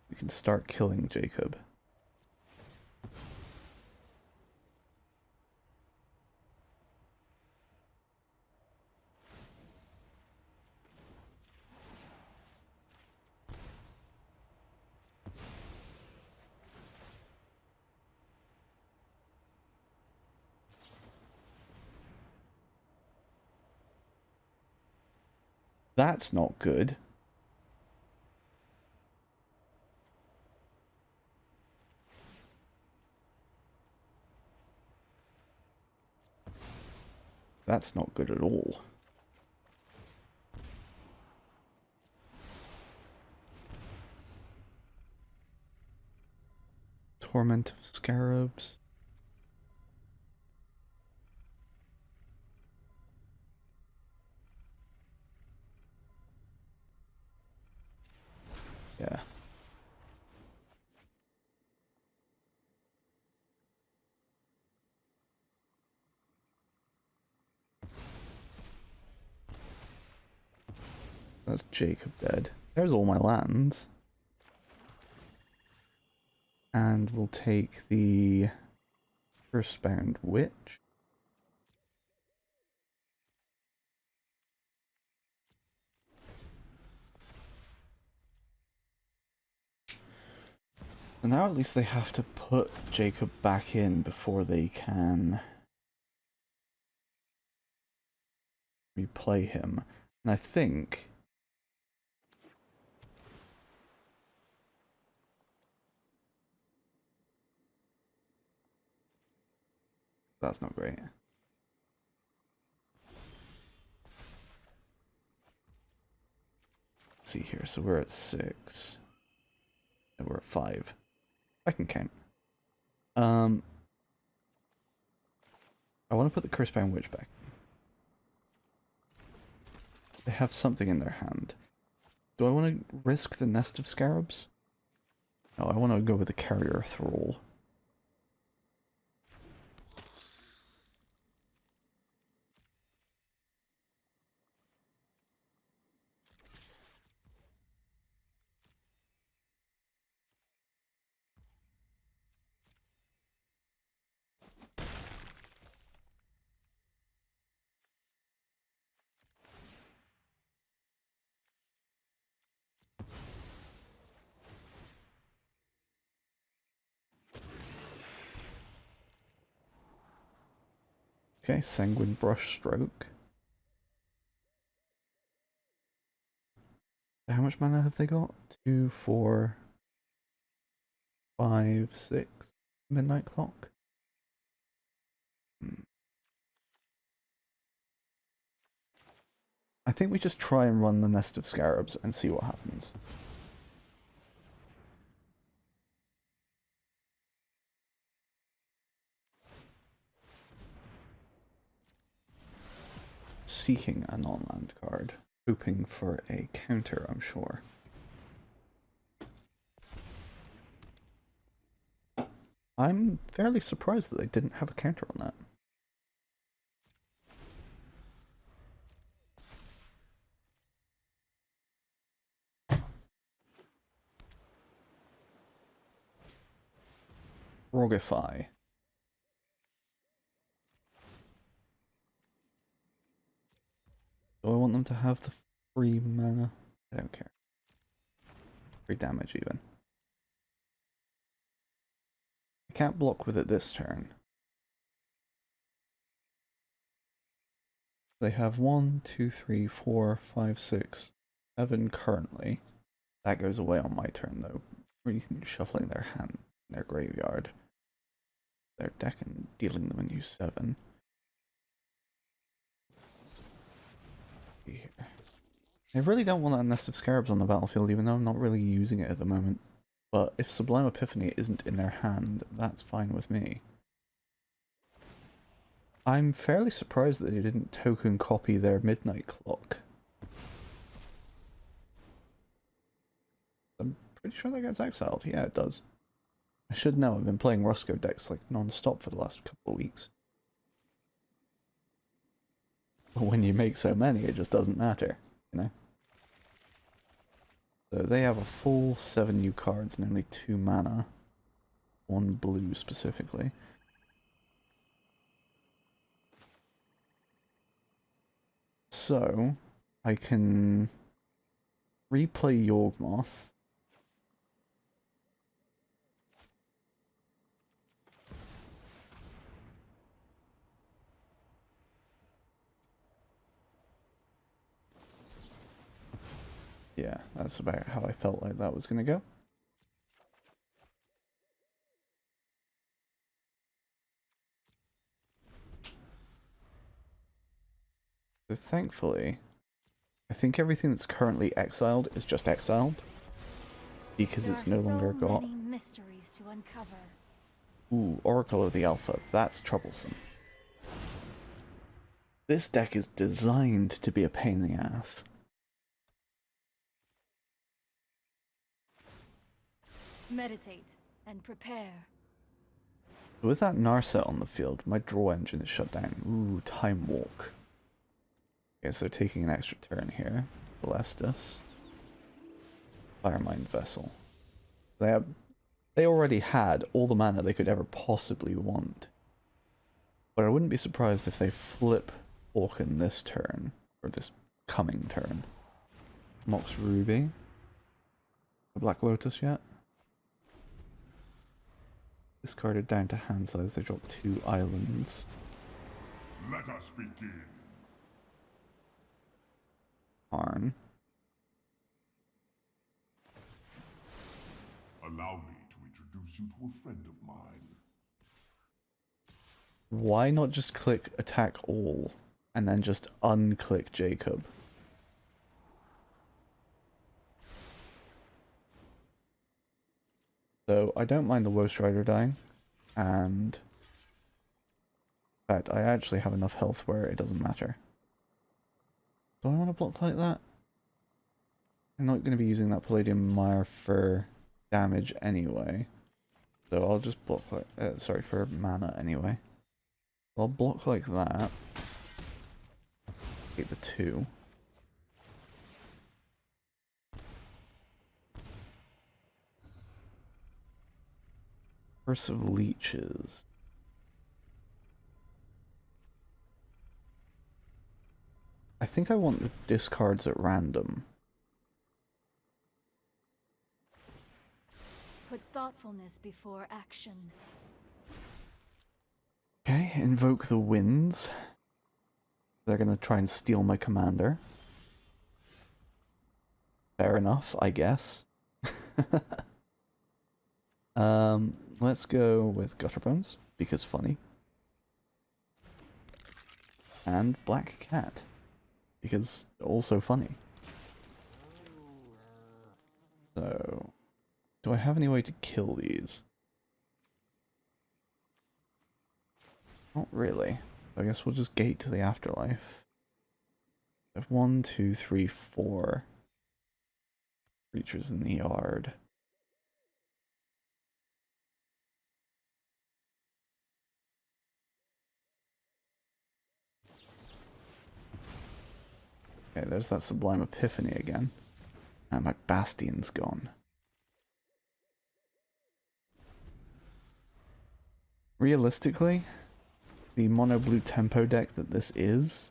We can start killing Jacob. That's not good. That's not good at all. Torment of Scarabs. Yeah. That's Jacob dead. There's all my lands. And we'll take the Earthbound Witch. So now at least they have to put Jacob back in before they can replay him. And I think... That's not great. Let's see here, so we're at 6. And we're at 5. I can count. I want to put the Cursebound Witch back. They have something in their hand. Do I want to risk the nest of scarabs? No, I want to go with the carrier thrall. Okay, sanguine brush stroke. How much mana have they got? 2, 4, 5, 6. Midnight clock. I think we just try and run the nest of scarabs and see what happens. Seeking a non-land card, hoping for a counter, I'm sure. I'm fairly surprised that they didn't have a counter on that. Rogify. Do I want them to have the free mana? I don't care. Free damage even. I can't block with it this turn. They have 1, 2, 3, 4, 5, 6, 7 currently. That goes away on my turn though. Really shuffling their hand in their graveyard. Their deck and dealing them a new 7. Here. I really don't want that nest of scarabs on the battlefield, even though I'm not really using it at the moment. But if Sublime Epiphany isn't in their hand, that's fine with me. I'm fairly surprised that they didn't token copy their Midnight Clock. I'm pretty sure that gets exiled. Yeah, it does. I should know, I've been playing Roscoe decks like non-stop for the last couple of weeks. But when you make so many, it just doesn't matter, you know? So they have a full 7 new cards and only 2 mana. 1 blue specifically. So, I can replay Yawgmoth. Yeah, that's about how I felt like that was going to go. So thankfully, I think everything that's currently exiled is just exiled. Because it's no longer got... many mysteries to uncover. Ooh, Oracle of the Alpha. That's troublesome. This deck is designed to be a pain in the ass. Meditate and prepare. With that Narset on the field, my draw engine is shut down. Ooh, Time Walk. Okay, so they're taking an extra turn here. Balestus. Firemind Vessel. They already had all the mana they could ever possibly want. But I wouldn't be surprised if they flip Orkin this turn, or this coming turn. Mox Ruby. The Black Lotus yet? Discarded down to hand size, they drop 2 islands. Let us begin. Arn. Allow me to introduce you to a friend of mine. Why not just click attack all, and then just unclick Jacob? So, I don't mind the Woe Strider dying, and... in fact, I actually have enough health where it doesn't matter. Do I want to block like that? I'm not going to be using that Palladium Mire for damage anyway. So I'll just block like, sorry, for mana anyway. I'll block like that. Get the 2. Curse of Leeches. I think I want the discards at random. Put thoughtfulness before action. Okay, invoke the winds. They're gonna try and steal my commander. Fair enough, I guess. Let's go with Gutterbones, because funny. And Black Cat, because also funny. So, do I have any way to kill these? Not really. I guess we'll just gate to the afterlife. I have 1, 2, 3, 4 creatures in the yard. Okay, there's that Sublime Epiphany again. And my Bastion's gone. Realistically, the mono blue tempo deck that this is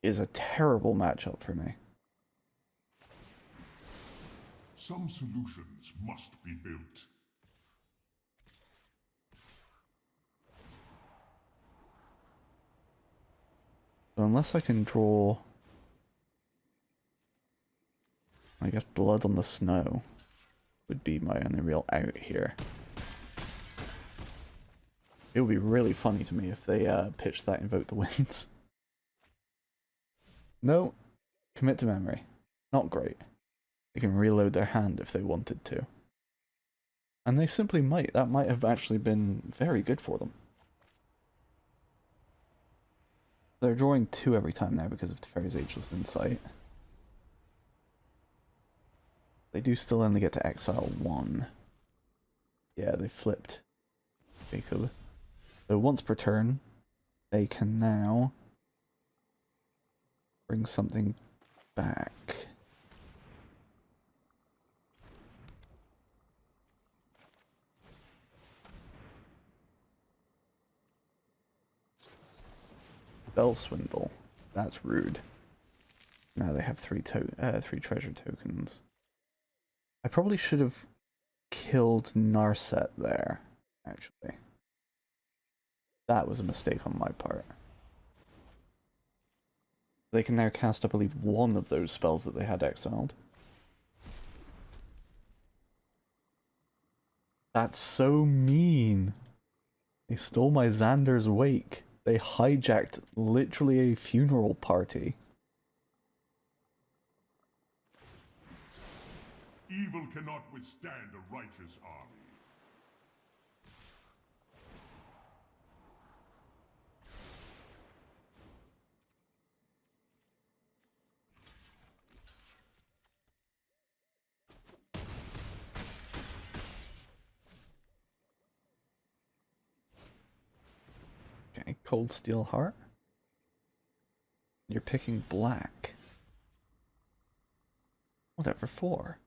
a terrible matchup for me. Some solutions must be built. So unless I can draw, I guess, Blood on the Snow would be my only real out here. It would be really funny to me if they pitched that Invoke the Winds. No, commit to memory. Not great. They can reload their hand if they wanted to. And they simply might. That might have actually been very good for them. They're drawing 2 every time now because of Teferi's Ageless Insight. They do still only get to exile 1. Yeah, they flipped Jacob. So once per turn, they can now bring something back. Bell Swindle. That's rude. Now they have 3 treasure tokens. I probably should have killed Narset there, actually. That was a mistake on my part. They can now cast, I believe, 1 of those spells that they had exiled. That's so mean. They stole my Xander's Wake. They hijacked literally a funeral party. Evil cannot withstand a righteous army. Okay, Cold Steel Heart. You're picking black. Whatever for?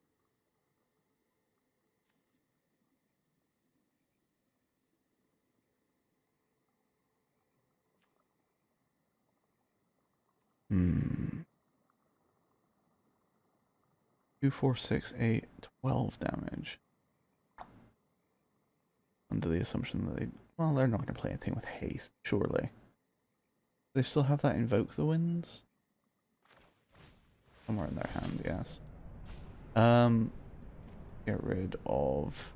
Hmm. 2, 4, 6, 8, 12 damage. Under the assumption that well, they're not going to play anything with haste, surely. They still have that Invoke the Winds? Somewhere in their hand, yes. Get rid of...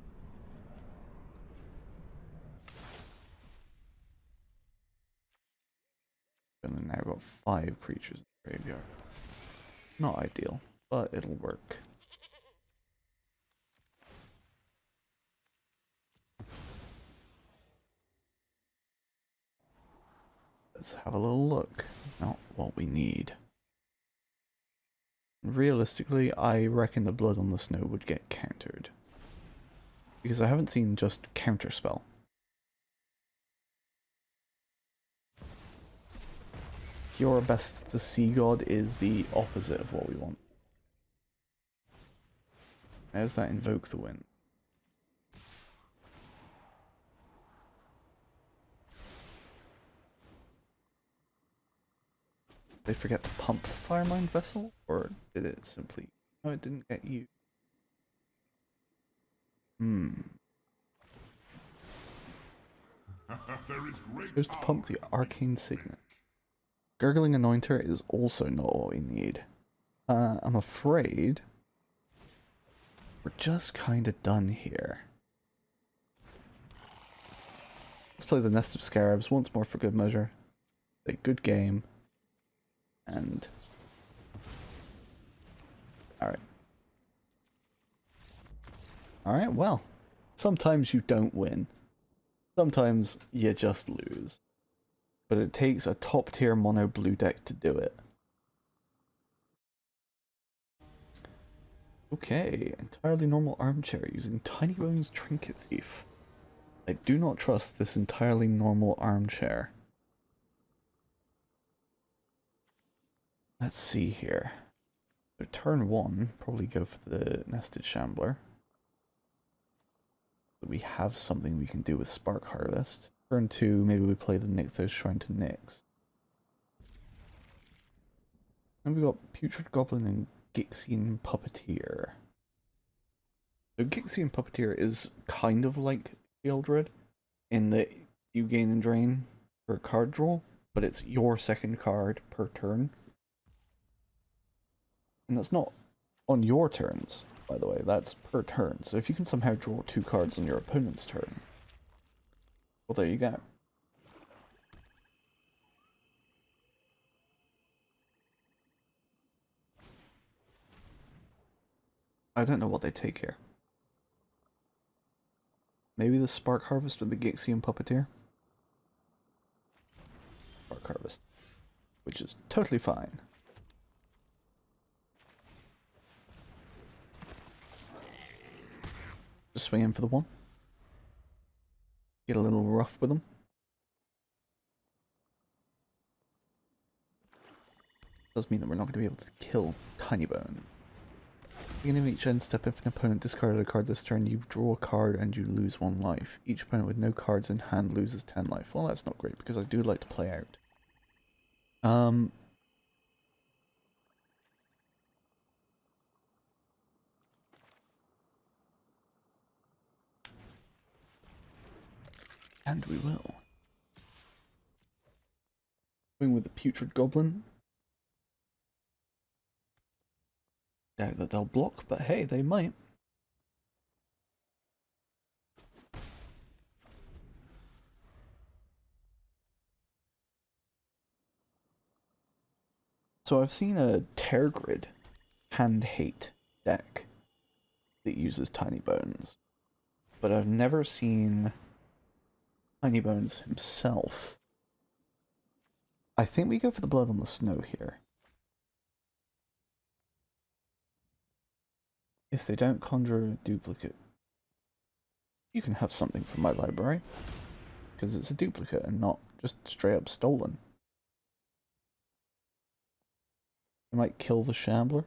And then now got 5 creatures in the graveyard. Not ideal, but it'll work. Let's have a little look. Not what we need. Realistically, I reckon the Blood on the Snow would get countered. Because I haven't seen just counterspell. Your best, the Sea God, is the opposite of what we want. There's that Invoke the Wind. Did they forget to pump the Firemind Vessel? Or did it simply... No, it didn't get you. There is great Supposed to power pump the in Arcane weakness. Signet. Gurgling Anointer is also not what we need. I'm afraid we're just kind of done here. Let's play the Nest of Scarabs once more for good measure. A good game. And... Alright. Alright, well. Sometimes you don't win. Sometimes you just lose. But it takes a top tier mono blue deck to do it. Okay, entirely normal armchair using Tiny Bones Trinket Thief. I do not trust this entirely normal armchair. Let's see here. So turn 1, probably go for the Nested Shambler. We have something we can do with Spark Harvest. Turn 2, maybe we play the Nykthos Shrine to Nyx. And we got Putrid Goblin and Gixian Puppeteer. So Gixian Puppeteer is kind of like Eldred, in that you gain and drain for card draw, but it's your second card per turn. And that's not on your turns, by the way, that's per turn. So if you can somehow draw 2 cards on your opponent's turn, well, there you go. I don't know what they take here. Maybe the Spark Harvest with the Gixian Puppeteer? Spark Harvest. Which is totally fine. Just swing in for the 1. Get a little rough with them. Does mean that we're not going to be able to kill Tiny Bone. Beginning of each end step, if an opponent discarded a card this turn, you draw a card and you lose 1 life. Each opponent with no cards in hand loses 10 life. Well, that's not great, because I do like to play out. And we will. Going with the Putrid Goblin. Doubt that they'll block, but hey, they might. So I've seen a Tergrid hand hate deck that uses Tiny Bones, but I've never seen Tiny Bones himself. I think we go for the Blood on the Snow here. If they don't conjure a duplicate, you can have something from my library, because it's a duplicate and not just straight up stolen. I might kill the Shambler.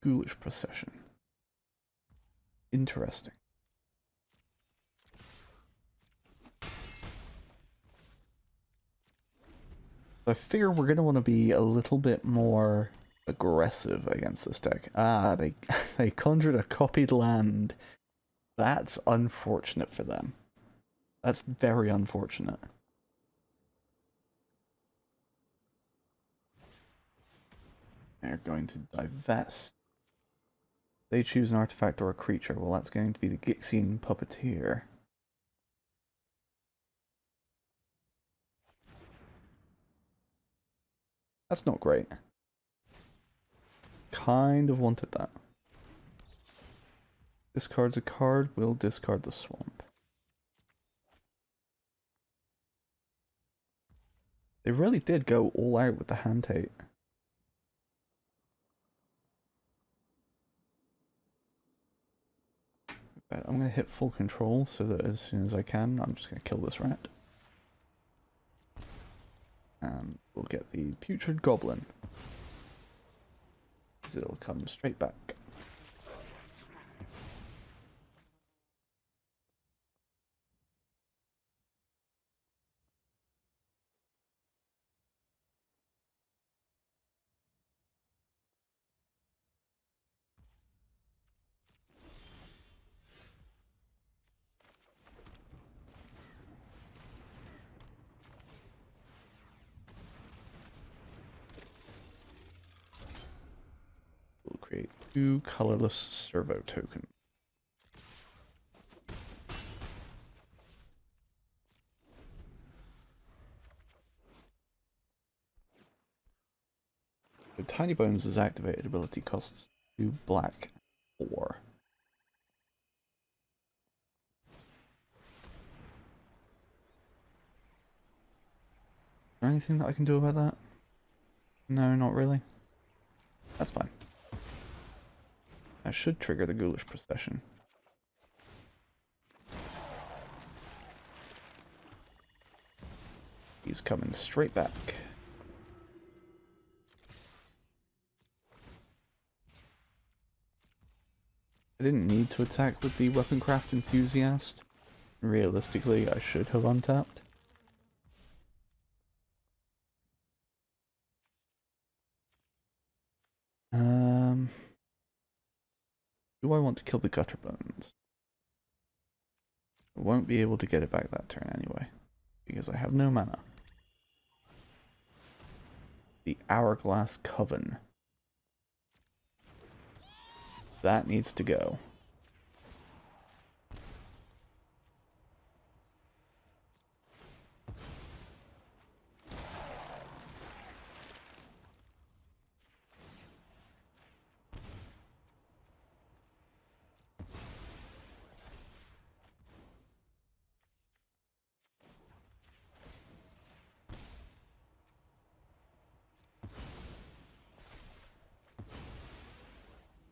Ghoulish Procession. Interesting. I figure we're going to want to be a little bit more aggressive against this deck. Ah, they conjured a copied land. That's unfortunate for them. That's very unfortunate. They're going to divest. They choose an artifact or a creature. Well, that's going to be the Gixian Puppeteer. That's not great. Kind of wanted that. Discards a card, will discard the swamp. They really did go all out with the hand tate. I'm going to hit full control so that as soon as I can, I'm just going to kill this rat. And we'll get the Putrid Goblin. Because it'll come straight back. We'll create 2 colorless servo tokens. So Tiny Bones' activated ability costs 2 black 4. Is there anything that I can do about that? No, not really. That's fine. I should trigger the Ghoulish Procession. He's coming straight back. I didn't need to attack with the Weaponcraft Enthusiast. Realistically, I should have untapped. Do I want to kill the Gutterbones? I won't be able to get it back that turn anyway, because I have no mana. The Hourglass Coven. That needs to go.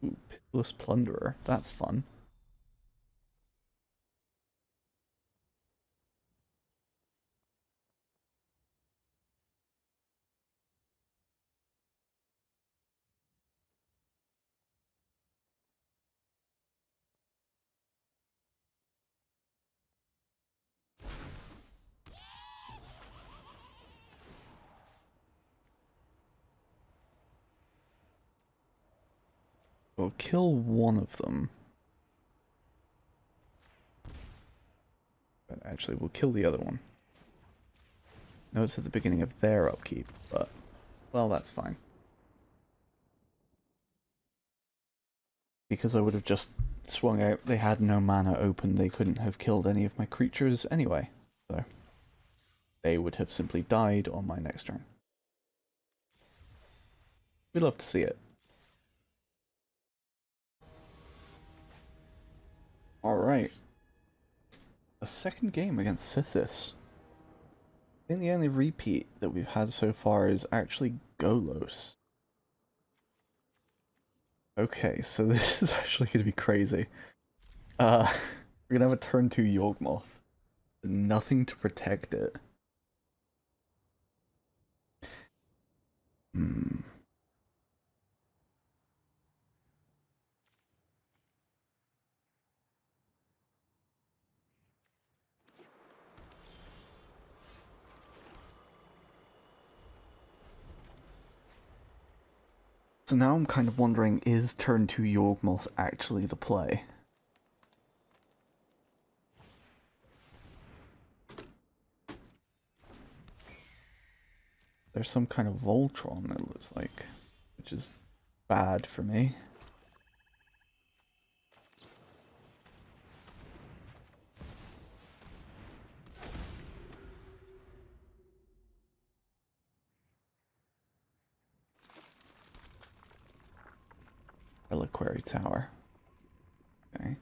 Ooh, Pitiless Plunderer. That's fun. We'll kill one of them. But actually, we'll kill the other one. No, it's at the beginning of their upkeep, but... well, that's fine. Because I would have just swung out, they had no mana open, they couldn't have killed any of my creatures anyway. So, they would have simply died on my next turn. We'd love to see it. Alright. A second game against Sithis. I think the only repeat that we've had so far is actually Golos. Okay, so this is actually going to be crazy. We're going to have a turn 2 Yawgmoth. Nothing to protect it. So now I'm kind of wondering, is turn 2 Yawgmoth actually the play? There's some kind of Voltron, it looks like. which is bad for me. Reliquary Tower. Okay.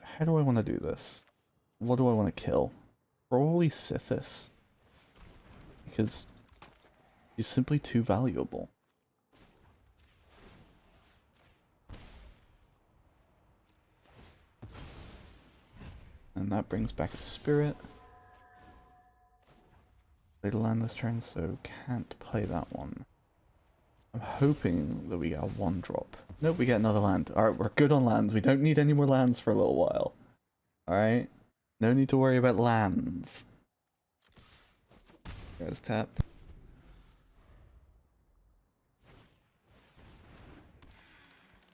How do I want to do this? What do I want to kill? Probably Sithis. Because he's simply too valuable. And that brings back a spirit. Play to land this turn, so can't play that one. I'm hoping that we get a 1-drop. Nope, we get another land. Alright, we're good on lands. We don't need any more lands for a little while. Alright? No need to worry about lands. Guys tapped.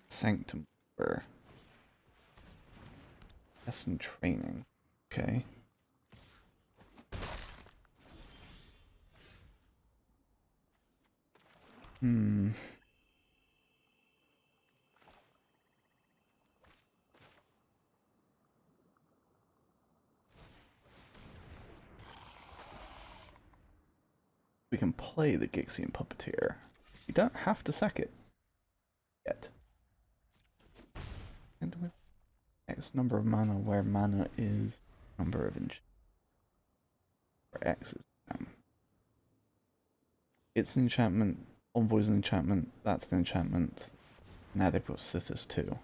Sanctum. Lesson training. Okay. We can play the Gixian Puppeteer. We don't have to sack it yet. And with X number of mana, where mana is number of enchantments. Where X is it's an enchantment, Envoy's an enchantment, that's an enchantment. Now they've got Sithis too.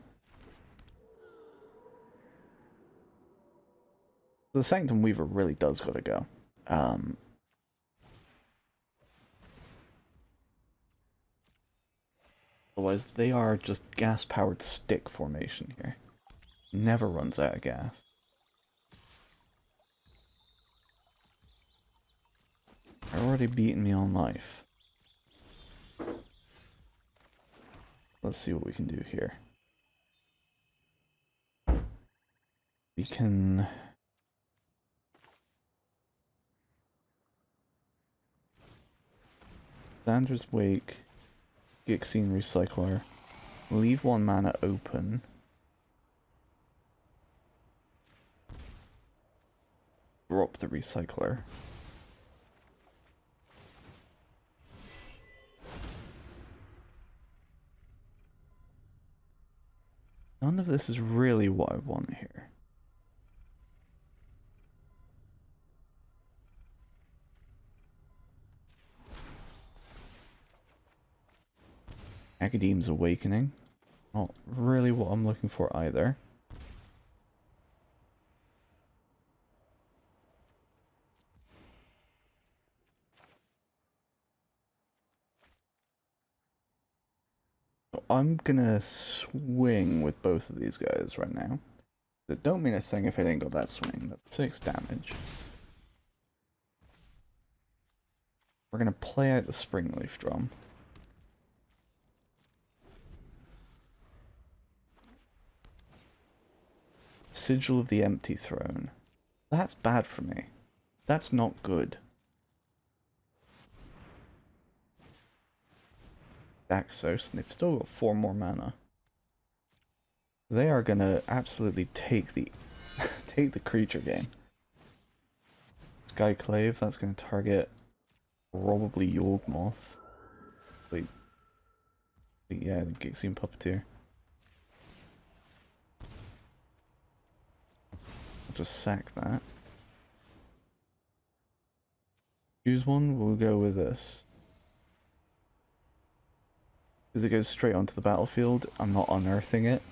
The Sanctum Weaver really does gotta go. Otherwise, they are just gas-powered stick formation here. Never runs out of gas. They're already beating me on life. Let's see what we can do here. We can... Xander's Wake, Gixian Recycler, leave 1 mana open. Drop the Recycler. None of this is really what I want here. Academ's Awakening. Not really what I'm looking for either. So I'm gonna swing with both of these guys right now. That don't mean a thing if I didn't got that swing. That's 6 damage. We're gonna play out the Springleaf Drum. Sigil of the Empty Throne. That's bad for me. That's not good. Daxos, and they've still got 4 more mana. They are gonna absolutely take the take the creature game. Skyclave, that's gonna target probably Yawgmoth. Wait. Yeah, the Gixian Puppeteer. I'll just sack that. Choose one, we'll go with this. Because it goes straight onto the battlefield, I'm not unearthing it.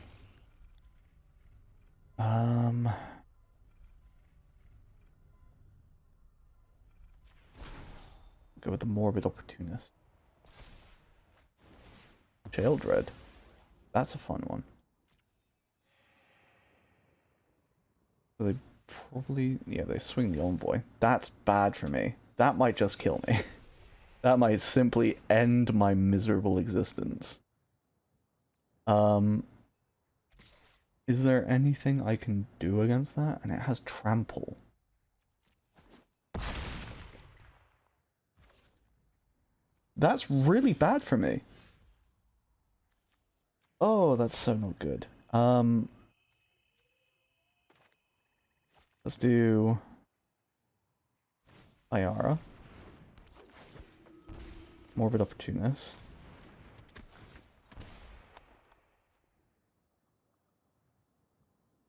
Go with the Morbid Opportunist. Jail Dread. That's a fun one. So they probably... yeah, they swing the Envoy. That's bad for me. That might just kill me. That might simply end my miserable existence. Is there anything I can do against that? And it has trample. That's really bad for me. Oh, that's so not good. Let's do Ayara. Morbid Opportunist.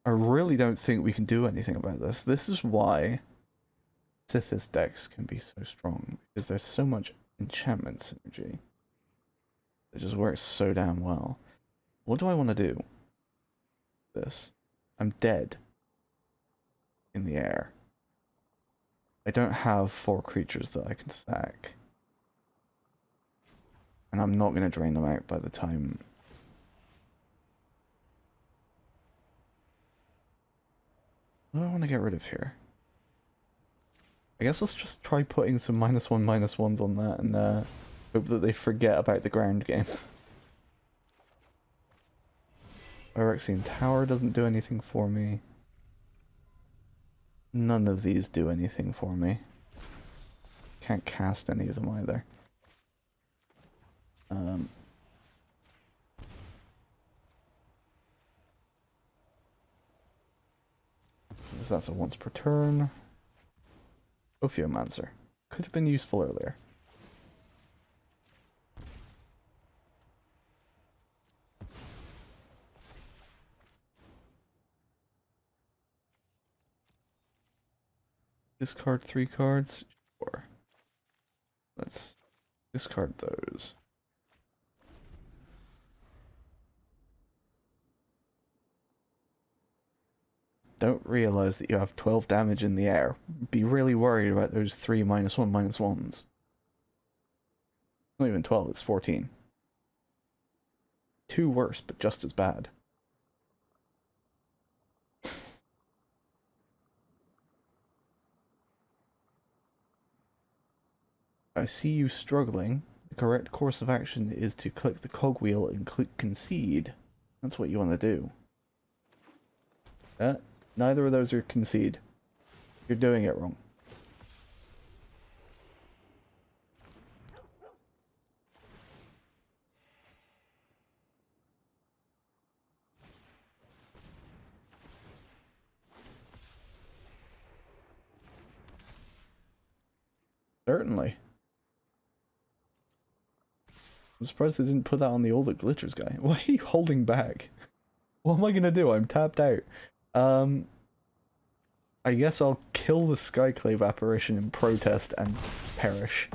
I really don't think we can do anything about this. This is why Sithis decks can be so strong, because there's so much enchantment synergy. It just works so damn well. What do I want to do? This. I'm dead in the air. I don't have 4 creatures that I can sack. And I'm not going to drain them out by the time... What do I want to get rid of here? I guess let's just try putting some -1/-1s on that and hope that they forget about the ground game. Phyrexian Tower doesn't do anything for me. None of these do anything for me. Can't cast any of them either. That's a once per turn. Ophiomancer. Could have been useful earlier. Discard 3 cards? Sure. Let's discard those. Don't realize that you have 12 damage in the air. Be really worried about those 3 -1/-1s. Not even 12, it's 14. 2 worse, but just as bad. I see you struggling. The correct course of action is to click the cogwheel and click concede. That's what you want to do. Neither of those are concede. You're doing it wrong. Certainly. I'm surprised they didn't put that on the older glitchers guy. Why are you holding back? What am I gonna do? I'm tapped out. I guess I'll kill the Skyclave apparition in protest and perish.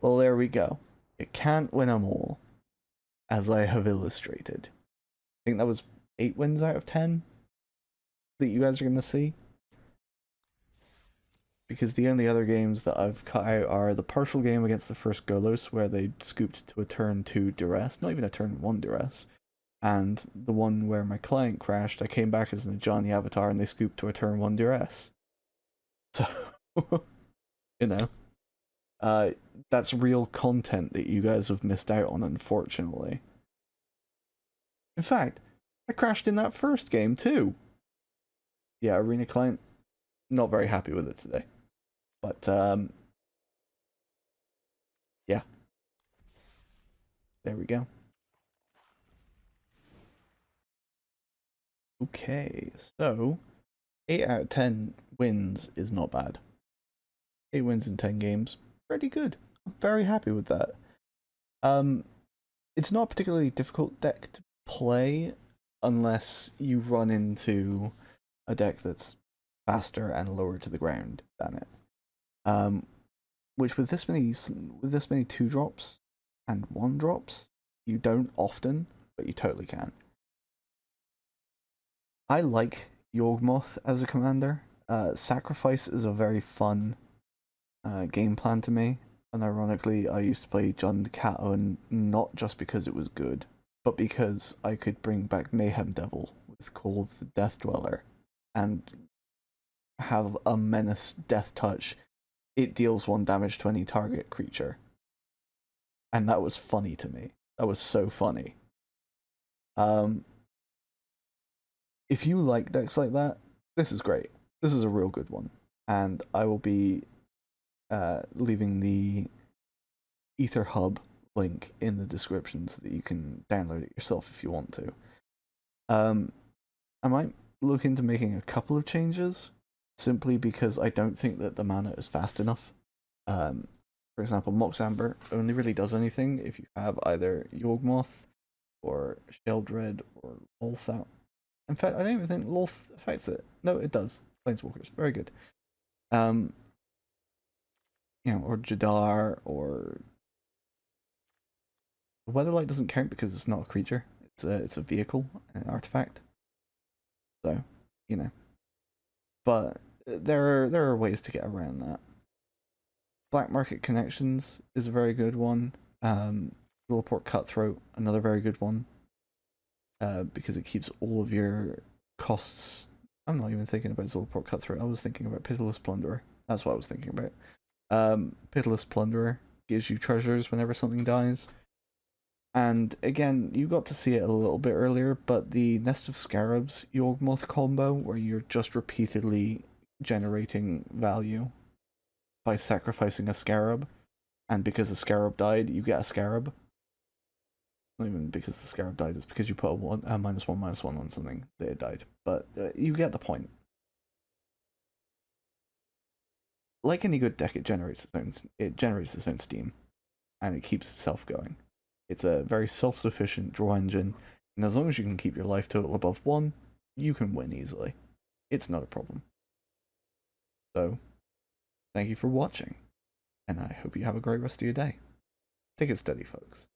Well, there we go. It can't win them all, as I have illustrated. I think that was 8 wins out of 10 that you guys are gonna see. Because the only other games that I've cut out are the partial game against the first Golos, where they scooped to a turn 2 duress, not even a turn 1 duress, and the one where my client crashed. I came back as an Ajani avatar and they scooped to a turn 1 duress. So, you know, that's real content that you guys have missed out on, unfortunately. In fact, I crashed in that first game too. Yeah, Arena Client, not very happy with it today. But, yeah. There we go. Okay, so 8 out of 10 wins is not bad. 8 wins in 10 games, pretty good. I'm very happy with that. It's not a particularly difficult deck to play unless you run into a deck that's faster and lower to the ground than it. Which with this many 2-drops and 1-drops, you don't often, but you totally can. I like Yawgmoth as a commander. Sacrifice is a very fun game plan to me, and ironically, I used to play Jund Kato not just because it was good, but because I could bring back Mayhem Devil with Call of the Death Dweller, and have a menace death touch, it deals 1 damage to any target creature. And that was funny to me. That was so funny. If you like decks like that, this is great. This is a real good one. And I will be leaving the Ether Hub link in the description so that you can download it yourself if you want to. I might look into making a couple of changes, simply because I don't think that the mana is fast enough. For example, Mox Amber only really does anything if you have either Yawgmoth or Sheldred or Lolth out. In fact, I don't even think Lolth affects it. No, it does. Planeswalkers, very good. You know, or Jadar, or Weatherlight doesn't count because it's not a creature. It's a vehicle, an artifact. So, you know. But there are ways to get around that. Black Market Connections is a very good one. Teleport Cutthroat, another very good one. Because it keeps all of your costs. I'm not even thinking about Teleport Cutthroat. I was thinking about Pitiless Plunderer. That's what I was thinking about. Pitiless Plunderer gives you treasures whenever something dies. And again, you got to see it a little bit earlier, but the Nest of Scarabs Yawgmoth combo, where you're just repeatedly generating value by sacrificing a scarab, and because the scarab died, you get a scarab. Not even because the scarab died, it's because you put a -1/-1 on something that it died. But you get the point. Like any good deck, it generates its own steam, and it keeps itself going. It's a very self-sufficient draw engine, and as long as you can keep your life total above 1, you can win easily. It's not a problem. So, thank you for watching, and I hope you have a great rest of your day. Take it steady, folks.